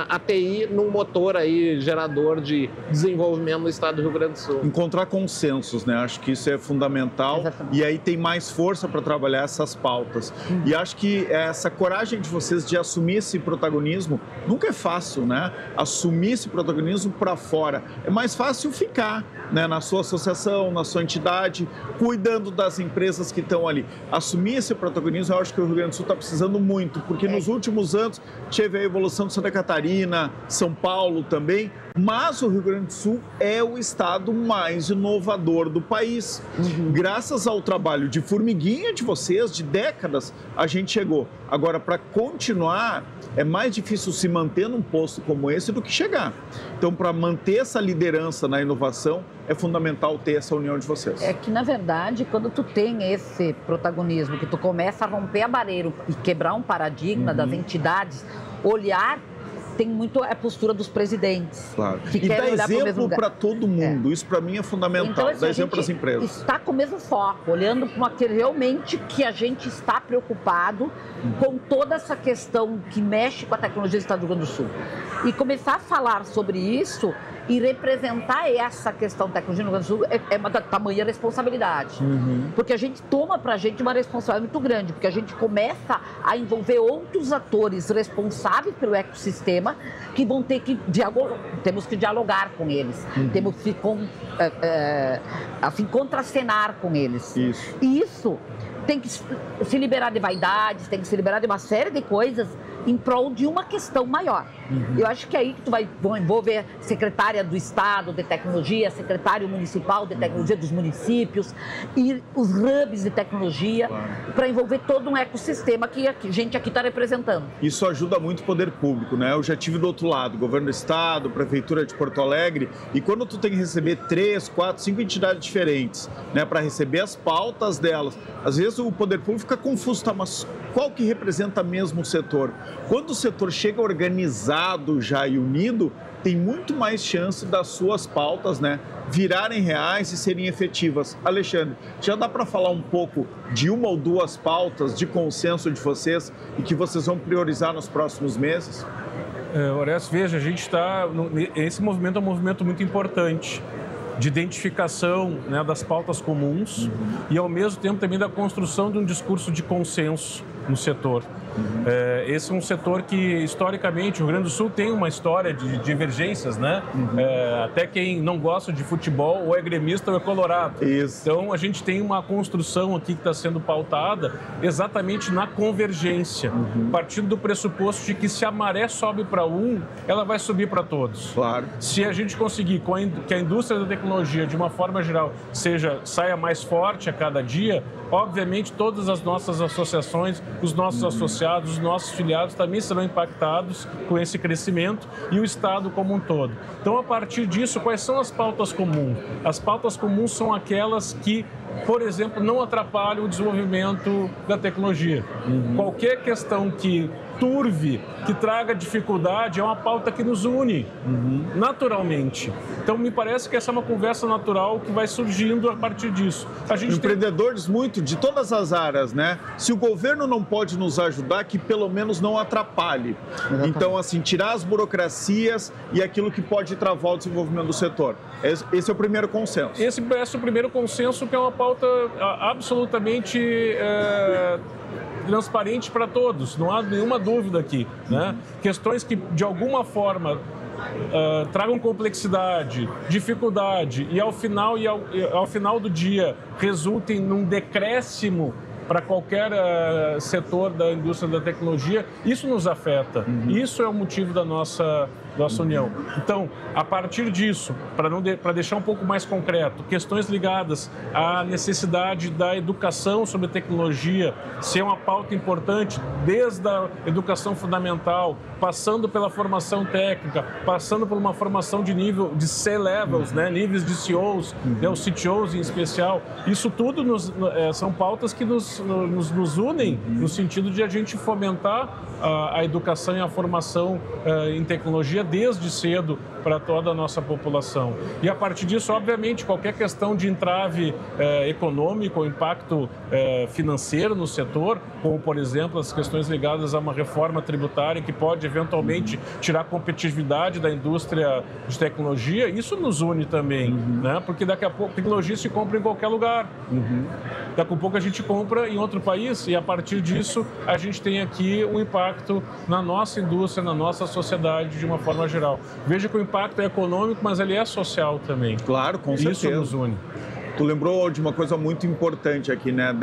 a TI num motor aí, gerador de desenvolvimento no estado do Rio Grande do Sul. Encontrar consensos, né? Acho que isso é fundamental. Exatamente. E aí tem mais força para trabalhar essas pautas. E acho que essa coragem de vocês de assumir esse protagonismo nunca é fácil, né? Assumir assumir esse protagonismo para fora. É mais fácil ficar, né, na sua associação, na sua entidade, cuidando das empresas que estão ali. Assumir esse protagonismo, eu acho que o Rio Grande do Sul está precisando muito, porque nos últimos anos teve a evolução de Santa Catarina, São Paulo também, mas o Rio Grande do Sul é o estado mais inovador do país. Graças ao trabalho de formiguinha de vocês, de décadas, a gente chegou. Agora, para continuar, é mais difícil se manter num posto como esse do que chegar. Então, para manter essa liderança na inovação, é fundamental ter essa união de vocês. É que, na verdade, quando tu tem esse protagonismo, que tu começa a romper a barreira e quebrar um paradigma das entidades, olhar, tem muito a postura dos presidentes. Claro. Que E dá querem olhar pro mesmo exemplo lugar. para todo mundo. Isso, para mim, é fundamental. Então, assim, dá exemplo para as empresas. Está com o mesmo foco, olhando para uma que realmente que a gente está preocupado com toda essa questão que mexe com a tecnologia do Estado do Rio Grande do Sul. E começar a falar sobre isso e representar essa questão da tecnologia no Rio Grande do Sul é uma tamanha responsabilidade. Porque a gente toma para a gente uma responsabilidade muito grande, porque a gente começa a envolver outros atores responsáveis pelo ecossistema que vão ter que temos que dialogar com eles, temos que assim, contracenar com eles. Isso. E isso tem que se liberar de vaidades, tem que se liberar de uma série de coisas em prol de uma questão maior. Eu acho que é aí que tu vão envolver secretária do Estado de Tecnologia, secretário municipal de Tecnologia dos municípios e os hubs de tecnologia, para envolver todo um ecossistema que a gente aqui está representando. Isso ajuda muito o poder público, né? Eu já tive do outro lado, governo do Estado, Prefeitura de Porto Alegre, e quando tu tem que receber 3, 4, 5 entidades diferentes, né, para receber as pautas delas, às vezes o poder público fica confuso, tá, mas qual que representa mesmo o setor? Quando o setor chega organizado já e unido, tem muito mais chance das suas pautas, né, virarem reais e serem efetivas. Alexandre, já dá para falar um pouco de uma ou duas pautas de consenso de vocês e que vocês vão priorizar nos próximos meses? Horácio, veja, a gente está... Esse movimento é um movimento muito importante de identificação, né, das pautas comuns e, ao mesmo tempo, também da construção de um discurso de consenso no setor. Esse é um setor que, historicamente, o Rio Grande do Sul tem uma história de divergências, né? Até quem não gosta de futebol ou é gremista ou é colorado. Isso. Então, a gente tem uma construção aqui que está sendo pautada exatamente na convergência, partindo do pressuposto de que se a maré sobe para um, ela vai subir para todos. Claro. Se a gente conseguir que a indústria da tecnologia, de uma forma geral, saia mais forte a cada dia, obviamente todas as nossas associações, os nossos associados, os nossos filiados também serão impactados com esse crescimento e o Estado como um todo. Então, a partir disso, quais são as pautas comuns? As pautas comuns são aquelas que, por exemplo, não atrapalham o desenvolvimento da tecnologia. Qualquer questão que turve, que traga dificuldade, é uma pauta que nos une naturalmente. Então, me parece que essa é uma conversa natural que vai surgindo a partir disso. Empreendedores muito de todas as áreas, né? Se o governo não pode nos ajudar, que pelo menos não atrapalhe. Exatamente. Então, assim, tirar as burocracias e aquilo que pode travar o desenvolvimento do setor. Esse é o primeiro consenso. Esse é o primeiro consenso, que é uma pauta absolutamente transparente para todos, não há nenhuma dúvida aqui, né? Questões que, de alguma forma, tragam complexidade, dificuldade e ao final do dia resultem num decréscimo para qualquer setor da indústria da tecnologia, isso nos afeta. Isso é o motivo da nossa união. Então, a partir disso, para deixar um pouco mais concreto, questões ligadas à necessidade da educação sobre tecnologia ser uma pauta importante, desde a educação fundamental, passando pela formação técnica, passando por uma formação de nível de C-levels, né, níveis de CEOs, os CTOs em especial. Isso tudo são pautas que nos unem no sentido de a gente fomentar a educação e a formação em tecnologia desde cedo para toda a nossa população. E a partir disso, obviamente, qualquer questão de entrave econômico, ou impacto financeiro no setor, como, por exemplo, as questões ligadas a uma reforma tributária que pode, eventualmente, tirar a competitividade da indústria de tecnologia, isso nos une também, né? Porque daqui a pouco a tecnologia se compra em qualquer lugar. Daqui a pouco a gente compra em outro país e, a partir disso, a gente tem aqui um impacto na nossa indústria, na nossa sociedade, de uma forma geral. Veja que o impacto é econômico, mas ele é social também. Claro, com certeza. Isso nos une. Tu lembrou de uma coisa muito importante aqui, né?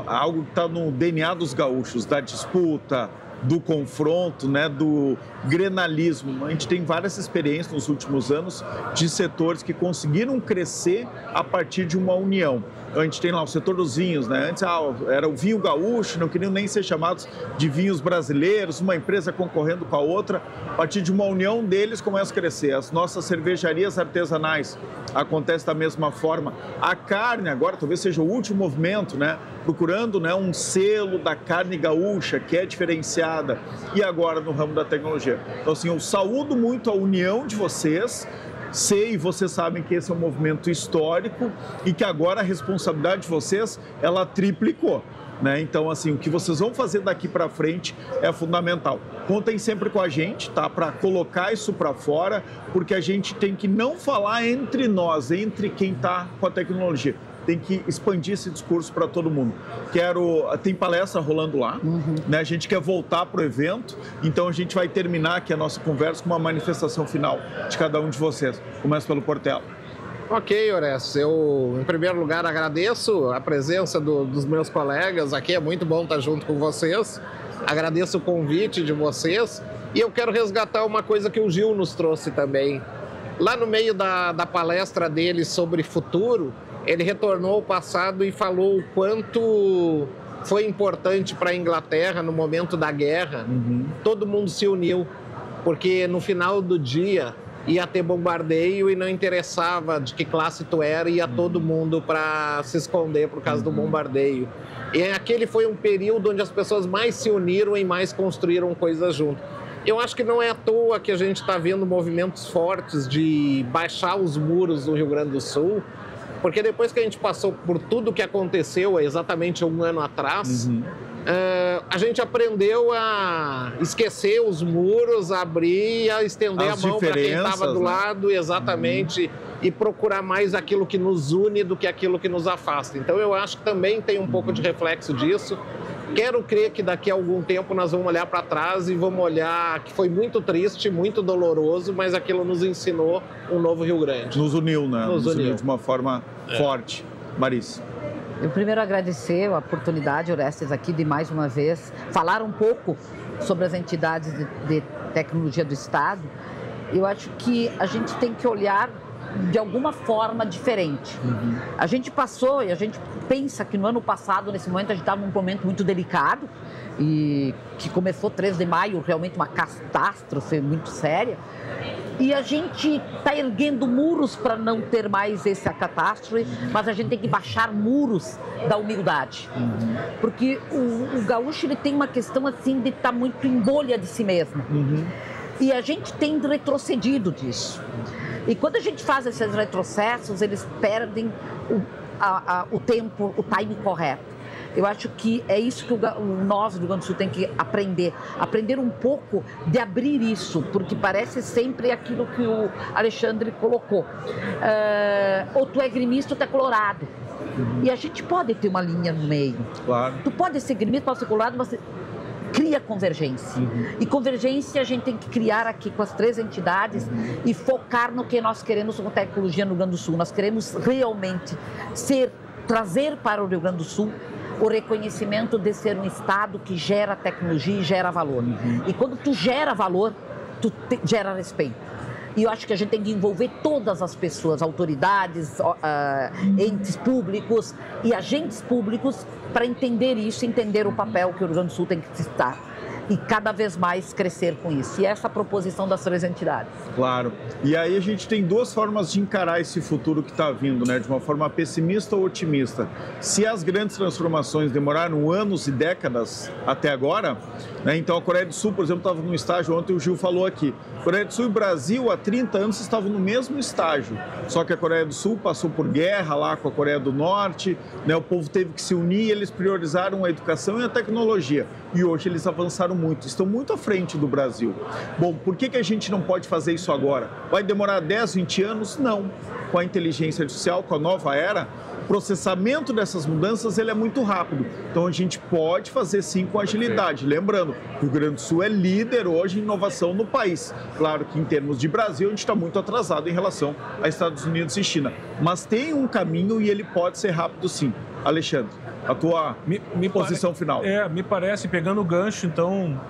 Algo que está no DNA dos gaúchos, da disputa, do confronto, né, do grenalismo. A gente tem várias experiências nos últimos anos de setores que conseguiram crescer a partir de uma união. A gente tem lá o setor dos vinhos, né? Antes era o vinho gaúcho, não queriam nem ser chamados de vinhos brasileiros, uma empresa concorrendo com a outra. A partir de uma união deles começa a crescer. As nossas cervejarias artesanais acontece da mesma forma. A carne agora talvez seja o último movimento, né? Procurando, né, um selo da carne gaúcha que é diferenciada, e agora no ramo da tecnologia. Então, assim, eu saúdo muito a união de vocês. Sei, vocês sabem que esse é um movimento histórico e que agora a responsabilidade de vocês, ela triplicou, né? Então, assim, o que vocês vão fazer daqui para frente é fundamental. Contem sempre com a gente, tá? Para colocar isso para fora, porque a gente tem que não falar entre nós, entre quem está com a tecnologia. Tem que expandir esse discurso para todo mundo. Tem palestra rolando lá, né? A gente quer voltar para o evento, então a gente vai terminar aqui a nossa conversa com uma manifestação final de cada um de vocês. Começa pelo Portela. Ok, Orestes, eu em primeiro lugar agradeço a presença dos meus colegas aqui, é muito bom estar junto com vocês, agradeço o convite de vocês e eu quero resgatar uma coisa que o Gil nos trouxe também. Lá no meio da palestra dele sobre futuro, ele retornou ao passado e falou o quanto foi importante para a Inglaterra no momento da guerra. Todo mundo se uniu, porque no final do dia ia ter bombardeio e não interessava de que classe tu era, ia todo mundo para se esconder por causa do bombardeio. E aquele foi um período onde as pessoas mais se uniram e mais construíram coisas juntas. Eu acho que não é à toa que a gente está vendo movimentos fortes de baixar os muros do Rio Grande do Sul, porque depois que a gente passou por tudo que aconteceu exatamente um ano atrás, a gente aprendeu a esquecer os muros, a abrir, a estender a mão para quem estava do lado, exatamente, e procurar mais aquilo que nos une do que aquilo que nos afasta. Então eu acho que também tem um pouco de reflexo disso. Quero crer que daqui a algum tempo nós vamos olhar para trás e vamos olhar que foi muito triste, muito doloroso, mas aquilo nos ensinou um novo Rio Grande. Nos uniu, né? Nos uniu de uma forma forte. Marice. Eu primeiro agradecer a oportunidade, Orestes, aqui de mais uma vez falar um pouco sobre as entidades de tecnologia do Estado. Eu acho que a gente tem que olhar de alguma forma diferente. A gente passou e a gente pensa que no ano passado, nesse momento, a gente estava num momento muito delicado e que começou 3 de maio, realmente uma catástrofe muito séria. E a gente está erguendo muros para não ter mais essa catástrofe, mas a gente tem que baixar muros da humildade. Porque o gaúcho ele tem uma questão assim de estar muito em bolha de si mesmo. E a gente tem retrocedido disso. E quando a gente faz esses retrocessos, eles perdem o tempo, o timing correto. Eu acho que é isso que nós do Rio Grande do Sul tem que aprender um pouco de abrir isso, porque parece sempre aquilo que o Alexandre colocou. Ou tu é gremista ou tu é colorado. E a gente pode ter uma linha no meio. Claro. Tu pode ser gremista, pode ser colorado, mas cria convergência. E convergência a gente tem que criar aqui com as 3 entidades e focar no que nós queremos com tecnologia no Rio Grande do Sul. Nós queremos realmente trazer para o Rio Grande do Sul o reconhecimento de ser um estado que gera tecnologia e gera valor. E quando tu gera valor, tu gera respeito. E eu acho que a gente tem que envolver todas as pessoas, autoridades, entes públicos e agentes públicos para entender isso, entender o papel que o Rio Grande do Sul tem que estar. e cada vez mais crescer com isso. E essa é a proposição das 3 entidades. Claro. E aí a gente tem 2 formas de encarar esse futuro que está vindo, né? De uma forma pessimista ou otimista. Se as grandes transformações demoraram anos e décadas até agora, né? Então a Coreia do Sul, por exemplo, estava num estágio, ontem o Gil falou aqui, Coreia do Sul e Brasil há 30 anos estavam no mesmo estágio, só que a Coreia do Sul passou por guerra lá com a Coreia do Norte, né? O povo teve que se unir e eles priorizaram a educação e a tecnologia. E hoje eles avançaram muito, estão muito à frente do Brasil. Bom, por que a gente não pode fazer isso agora? Vai demorar 10, 20 anos? Não. Com a inteligência artificial, com a nova era, o processamento dessas mudanças ele é muito rápido. Então a gente pode fazer sim com agilidade. Lembrando, o Rio Grande do Sul é líder hoje em inovação no país. Claro que em termos de Brasil a gente está muito atrasado em relação a Estados Unidos e China. Mas tem um caminho e ele pode ser rápido sim. Alexandre, a tua posição final. Me parece, pegando o gancho, então,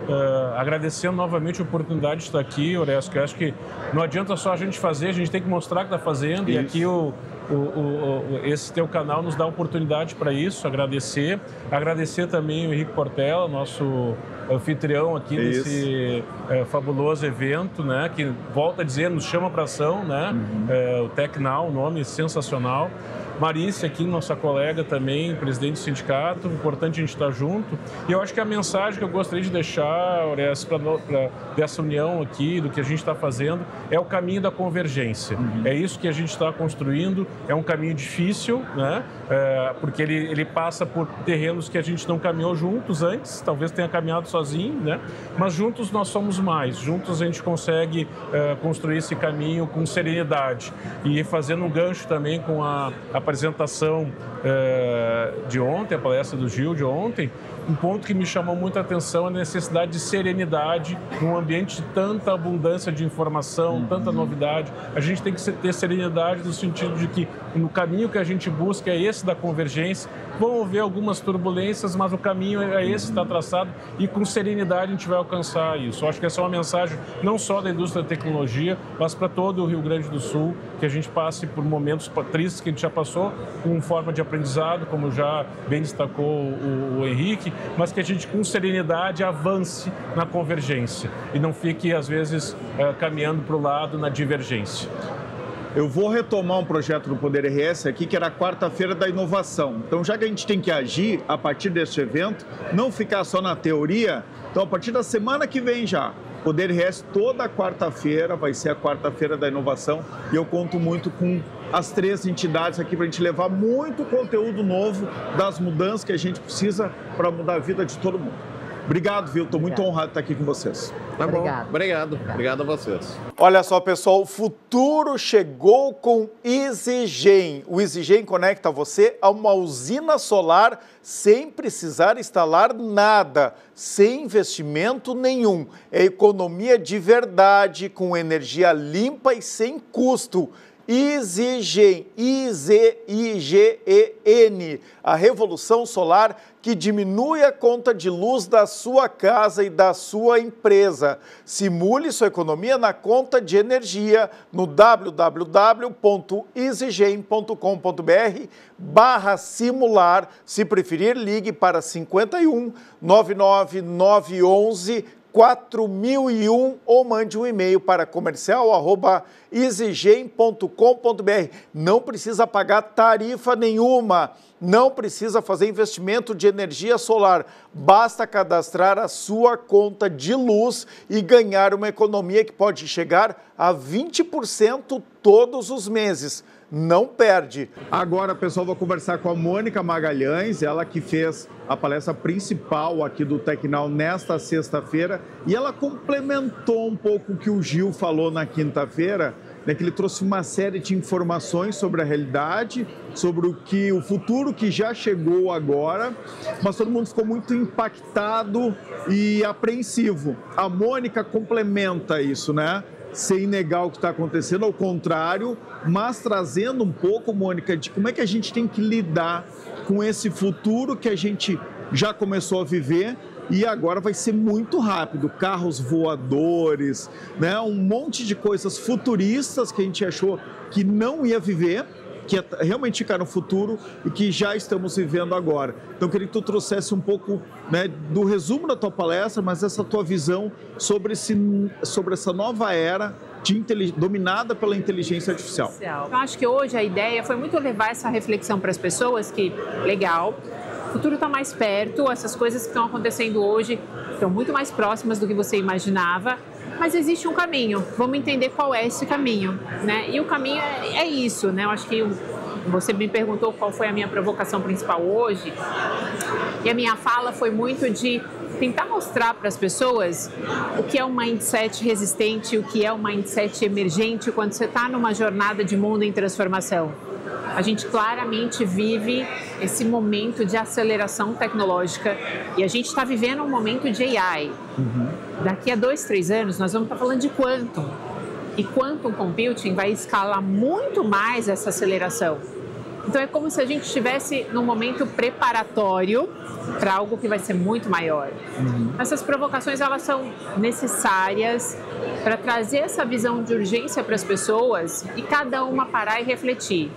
agradecendo novamente a oportunidade de estar aqui, Oresco, eu acho que não adianta só a gente fazer, a gente tem que mostrar que está fazendo, isso. E aqui esse teu canal nos dá oportunidade para isso, agradecer também o Henrique Portela, nosso anfitrião aqui desse fabuloso evento, né, que, volta a dizer, nos chama para ação, né, o TechNow, o nome sensacional. Marícia aqui, nossa colega também, presidente do sindicato, importante a gente estar junto. E eu acho que a mensagem que eu gostaria de deixar, Oresco, dessa união aqui, do que a gente está fazendo, é o caminho da convergência. É isso que a gente está construindo, é um caminho difícil, né? Porque ele passa por terrenos que a gente não caminhou juntos antes, talvez tenha caminhado sozinho, né? Mas juntos nós somos mais, juntos a gente consegue construir esse caminho com serenidade. E fazendo um gancho também com a apresentação de ontem, a palestra do Gil de ontem, um ponto que me chamou muita atenção é a necessidade de serenidade num ambiente de tanta abundância de informação, tanta novidade. A gente tem que ter serenidade no sentido de que no caminho que a gente busca é esse da convergência. Vão haver algumas turbulências, mas o caminho é esse que está traçado e com serenidade a gente vai alcançar isso. Eu acho que essa é uma mensagem não só da indústria da tecnologia, mas para todo o Rio Grande do Sul, que a gente passe por momentos tristes que a gente já passou, com forma de aprendizado, como já bem destacou o Henrique, mas que a gente com serenidade avance na convergência e não fique, às vezes, caminhando para o lado na divergência. Eu vou retomar um projeto do Poder RS aqui, que era a quarta-feira da inovação. Então, já que a gente tem que agir a partir deste evento, não ficar só na teoria, então a partir da semana que vem já, Poder RS toda quarta-feira vai ser a quarta-feira da inovação e eu conto muito com as 3 entidades aqui para a gente levar muito conteúdo novo das mudanças que a gente precisa para mudar a vida de todo mundo. Obrigado, viu? Estou muito honrado de estar aqui com vocês. Tá bom. Obrigado a vocês. Olha só, pessoal, o futuro chegou com EasyGen. O EasyGen conecta você a uma usina solar sem precisar instalar nada, sem investimento nenhum. É economia de verdade, com energia limpa e sem custo. EasyGen, I-Z-I-G-E-N, a revolução solar que diminui a conta de luz da sua casa e da sua empresa. Simule sua economia na conta de energia no www.easygen.com.br/simular. Se preferir, ligue para 51 99 911 4001 ou mande um e-mail para comercial@easygen.com.br. Não precisa pagar tarifa nenhuma, não precisa fazer investimento de energia solar. Basta cadastrar a sua conta de luz e ganhar uma economia que pode chegar a 20% todos os meses. Não perde. Agora, pessoal, vou conversar com a Mônica Magalhães, ela que fez a palestra principal aqui do TechNow nesta sexta-feira, e ela complementou um pouco o que o Gil falou na quinta-feira, né, que ele trouxe uma série de informações sobre a realidade, sobre o futuro que já chegou agora, mas todo mundo ficou muito impactado e apreensivo. A Mônica complementa isso, né? Sem negar o que está acontecendo, ao contrário, mas trazendo um pouco, Mônica, de como é que a gente tem que lidar com esse futuro que a gente já começou a viver e agora vai ser muito rápido. Carros voadores, né? Um monte de coisas futuristas que a gente achou que não ia viver, que é realmente ficar no futuro e que já estamos vivendo agora. Então, eu queria que tu trouxesse um pouco, né, do resumo da tua palestra, mas essa tua visão sobre essa nova era dominada pela inteligência artificial. Eu acho que hoje a ideia foi muito levar essa reflexão para as pessoas que, legal, o futuro está mais perto, essas coisas que estão acontecendo hoje estão muito mais próximas do que você imaginava, mas existe um caminho, vamos entender qual é esse caminho, né? E o caminho é isso, né? Eu acho que você me perguntou qual foi a minha provocação principal hoje, e a minha fala foi muito de tentar mostrar para as pessoas o que é um mindset resistente, o que é um mindset emergente quando você está numa jornada de mundo em transformação. A gente claramente vive esse momento de aceleração tecnológica e a gente está vivendo um momento de AI. Daqui a 2, 3 anos nós vamos estar falando de quantum. E quantum computing vai escalar muito mais essa aceleração. Então é como se a gente estivesse num momento preparatório para algo que vai ser muito maior. Essas provocações elas são necessárias para trazer essa visão de urgência para as pessoas e cada uma parar e refletir.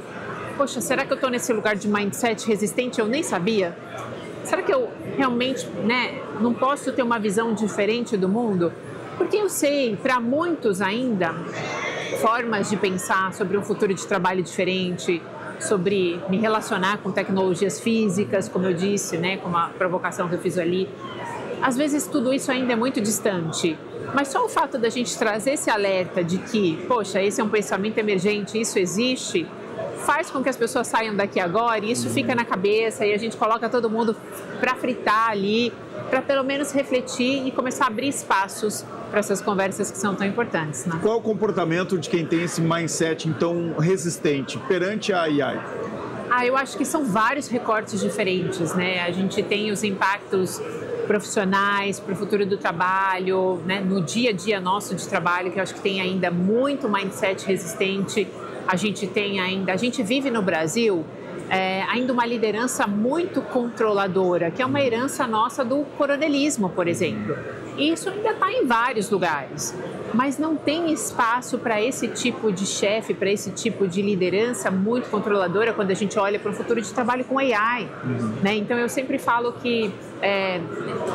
Poxa, será que eu estou nesse lugar de mindset resistente? Eu nem sabia. Será que eu realmente, né, não posso ter uma visão diferente do mundo? Porque eu sei, para muitos ainda, formas de pensar sobre um futuro de trabalho diferente, sobre me relacionar com tecnologias físicas, como eu disse, né, como a provocação que eu fiz ali. Às vezes tudo isso ainda é muito distante, mas só o fato da gente trazer esse alerta de que, poxa, esse é um pensamento emergente, isso existe, faz com que as pessoas saiam daqui agora e isso fica na cabeça e a gente coloca todo mundo para fritar ali, para pelo menos refletir e começar a abrir espaços para essas conversas que são tão importantes, né? Qual é o comportamento de quem tem esse mindset, então, resistente perante a AI? Eu acho que são vários recortes diferentes, né? A gente tem os impactos profissionais para o futuro do trabalho, né? No dia a dia nosso de trabalho, que eu acho que tem ainda muito mindset resistente. A gente vive no Brasil ainda uma liderança muito controladora, que é uma herança nossa do coronelismo, por exemplo. E isso ainda está em vários lugares, mas não tem espaço para esse tipo de chefe, para esse tipo de liderança muito controladora quando a gente olha para o futuro de trabalho com AI. Né? Então, eu sempre falo que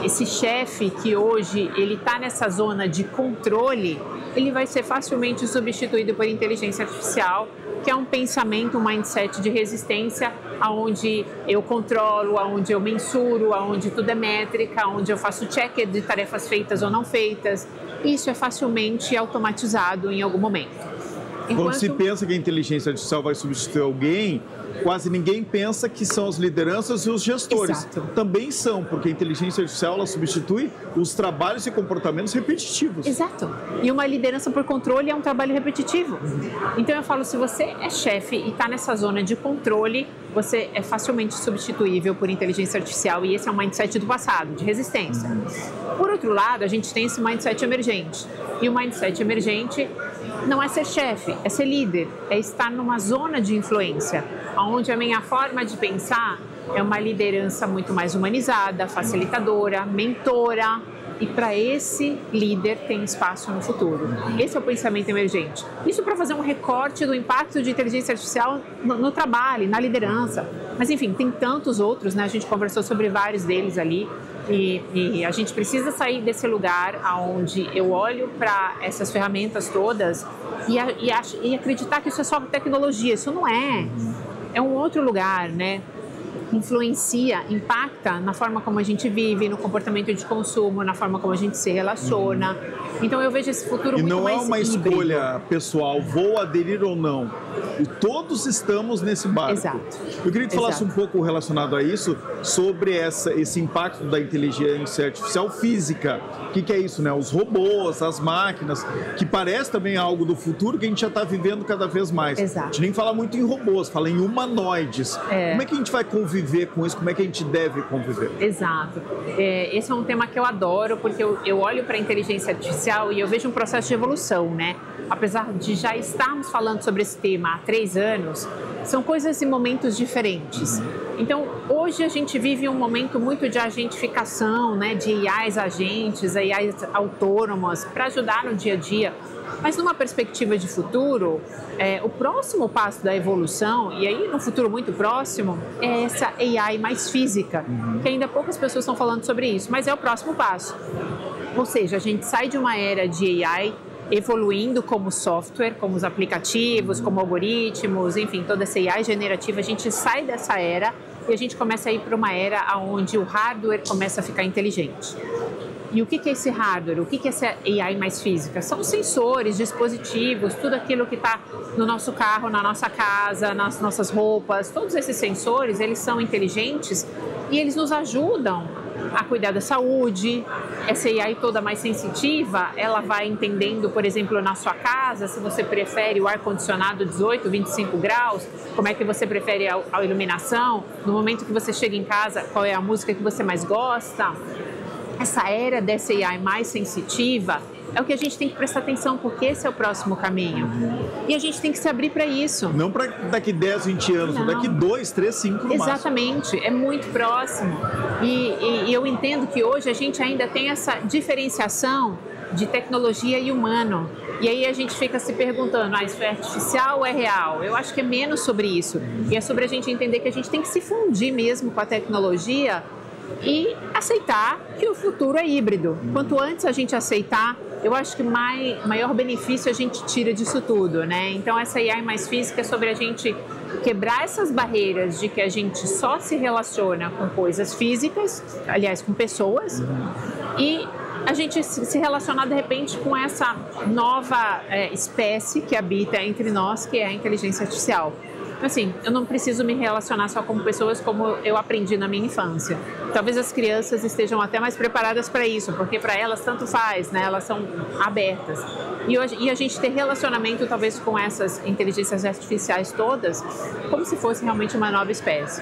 esse chefe que hoje ele está nessa zona de controle, ele vai ser facilmente substituído por inteligência artificial, que é um pensamento, um mindset de resistência, onde eu controlo, onde eu mensuro, onde tudo é métrica, onde eu faço check de tarefas feitas ou não feitas. Isso é facilmente automatizado em algum momento. Quando se pensa que a inteligência artificial vai substituir alguém, quase ninguém pensa que são as lideranças e os gestores. Exato. Também são, porque a inteligência artificial ela substitui os trabalhos e comportamentos repetitivos. Exato. E uma liderança por controle é um trabalho repetitivo. Então eu falo, se você é chefe e está nessa zona de controle, você é facilmente substituível por inteligência artificial e esse é um mindset do passado, de resistência. Por outro lado, a gente tem esse mindset emergente. E o mindset emergente não é ser chefe, é ser líder, é estar numa zona de influência, onde a minha forma de pensar é uma liderança muito mais humanizada, facilitadora, mentora, e para esse líder tem espaço no futuro. Esse é o pensamento emergente. Isso para fazer um recorte do impacto de inteligência artificial no trabalho, na liderança. Mas enfim, tem tantos outros, né? A gente conversou sobre vários deles ali. E a gente precisa sair desse lugar onde eu olho para essas ferramentas todas e acreditar que isso é só tecnologia. Isso não é. É um outro lugar, né? Influencia, impacta na forma como a gente vive, no comportamento de consumo, na forma como a gente se relaciona. Então eu vejo esse futuro muito mais híbrido. E não é uma escolha pessoal, vou aderir ou não. E todos estamos nesse barco. Exato. Eu queria que tu falasse um pouco relacionado a isso, sobre esse impacto da inteligência artificial física. O que é isso, né? Os robôs, as máquinas, que parece também algo do futuro que a gente já está vivendo cada vez mais. Exato. A gente nem fala muito em robôs, fala em humanoides. Como é que a gente vai conviver com isso? Como é que a gente deve conviver? Exato. Esse é um tema que eu adoro, porque eu olho para a inteligência artificial e eu vejo um processo de evolução, né? Apesar de já estarmos falando sobre esse tema há 3 anos, são coisas e momentos diferentes. Então, hoje a gente vive um momento muito de agentificação, né, de AIs agentes, AIs autônomas, para ajudar no dia a dia. Mas numa perspectiva de futuro, o próximo passo da evolução, e aí no futuro muito próximo, é essa AI mais física, que ainda poucas pessoas estão falando sobre isso, mas é o próximo passo. Ou seja, a gente sai de uma era de AI evoluindo como software, como os aplicativos, como algoritmos, enfim, toda essa AI generativa, a gente sai dessa era e a gente começa a ir para uma era onde o hardware começa a ficar inteligente. E o que é esse hardware? O que é essa AI mais física? São sensores, dispositivos, tudo aquilo que está no nosso carro, na nossa casa, nas nossas roupas. Todos esses sensores, eles são inteligentes e eles nos ajudam a cuidar da saúde. Essa AI toda mais sensitiva, ela vai entendendo, por exemplo, na sua casa, se você prefere o ar-condicionado 18, 25 graus, como é que você prefere a iluminação, no momento que você chega em casa, qual é a música que você mais gosta. Essa era dessa AI mais sensitiva é o que a gente tem que prestar atenção, porque esse é o próximo caminho. E a gente tem que se abrir para isso. Não para daqui 10, 20 anos, não. Daqui 2, 3, 5 no máximo. Exatamente, é muito próximo. E eu entendo que hoje a gente ainda tem essa diferenciação de tecnologia e humano. E aí a gente fica se perguntando, isso é artificial ou é real? Eu acho que é menos sobre isso. E é sobre a gente entender que a gente tem que se fundir mesmo com a tecnologia e aceitar que o futuro é híbrido. Quanto antes a gente aceitar, eu acho que maior benefício a gente tira disso tudo, né? Então essa AI mais física é sobre a gente quebrar essas barreiras de que a gente só se relaciona com coisas físicas, aliás, com pessoas, e a gente se relacionar de repente com essa nova espécie que habita entre nós, que é a inteligência artificial. Assim, eu não preciso me relacionar só com pessoas como eu aprendi na minha infância. Talvez as crianças estejam até mais preparadas para isso, porque para elas tanto faz, né? Elas são abertas. E a gente ter relacionamento talvez com essas inteligências artificiais todas, como se fosse realmente uma nova espécie.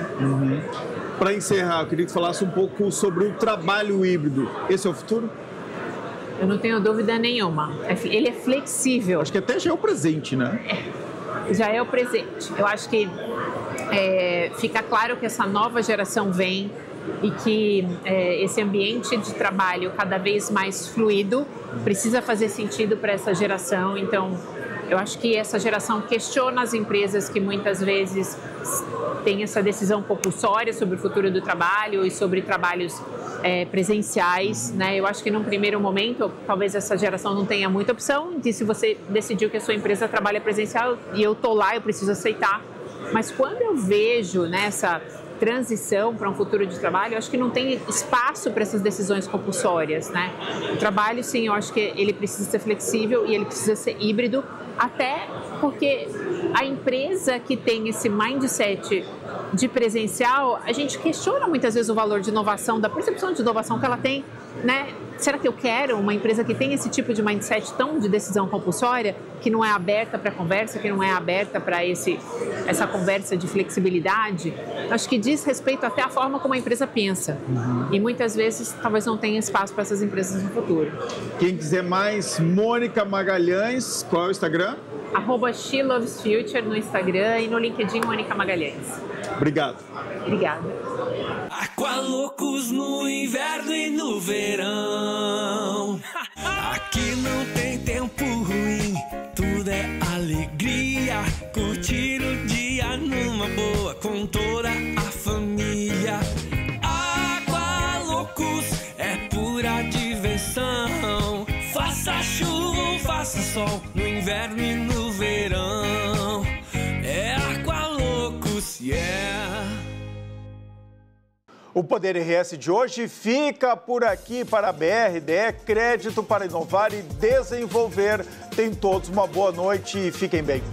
Para encerrar, eu queria que falasse um pouco sobre o trabalho híbrido. Esse é o futuro? Eu não tenho dúvida nenhuma. Ele é flexível. Acho que até já é o presente, né? Já é o presente. Eu acho que fica claro que essa nova geração vem e que esse ambiente de trabalho cada vez mais fluido precisa fazer sentido para essa geração. Então, eu acho que essa geração questiona as empresas que muitas vezes têm essa decisão compulsória sobre o futuro do trabalho e sobre trabalhos presenciais, né? Eu acho que num primeiro momento, talvez essa geração não tenha muita opção, e se você decidiu que a sua empresa trabalha presencial e eu tô lá, eu preciso aceitar. Mas quando eu vejo nessa transição para um futuro de trabalho, eu acho que não tem espaço para essas decisões compulsórias, né? O trabalho, sim, eu acho que ele precisa ser flexível e ele precisa ser híbrido, até porque a empresa que tem esse mindset de presencial, a gente questiona muitas vezes o valor de inovação, da percepção de inovação que ela tem, né? Será que eu quero uma empresa que tem esse tipo de mindset tão de decisão compulsória, que não é aberta para conversa, que não é aberta para essa conversa de flexibilidade? Acho que diz respeito até à forma como a empresa pensa. E muitas vezes talvez não tenha espaço para essas empresas no futuro. Quem quiser mais, Mônica Magalhães, qual é o Instagram? @SheLovesFuture no Instagram e no LinkedIn Mônica Magalhães. Obrigado. Obrigada. Aqualoucos no inverno e no verão. Aqui não tem tempo ruim, tudo é alegria. Curtir o dia numa boa com toda a família. Aqualoucos é pura diversão. Faça chuva ou faça sol, no inverno e no verão. É Aqualoucos, yeah. O Poder RS de hoje fica por aqui para a BRDE, crédito para inovar e desenvolver. Tenham todos uma boa noite e fiquem bem.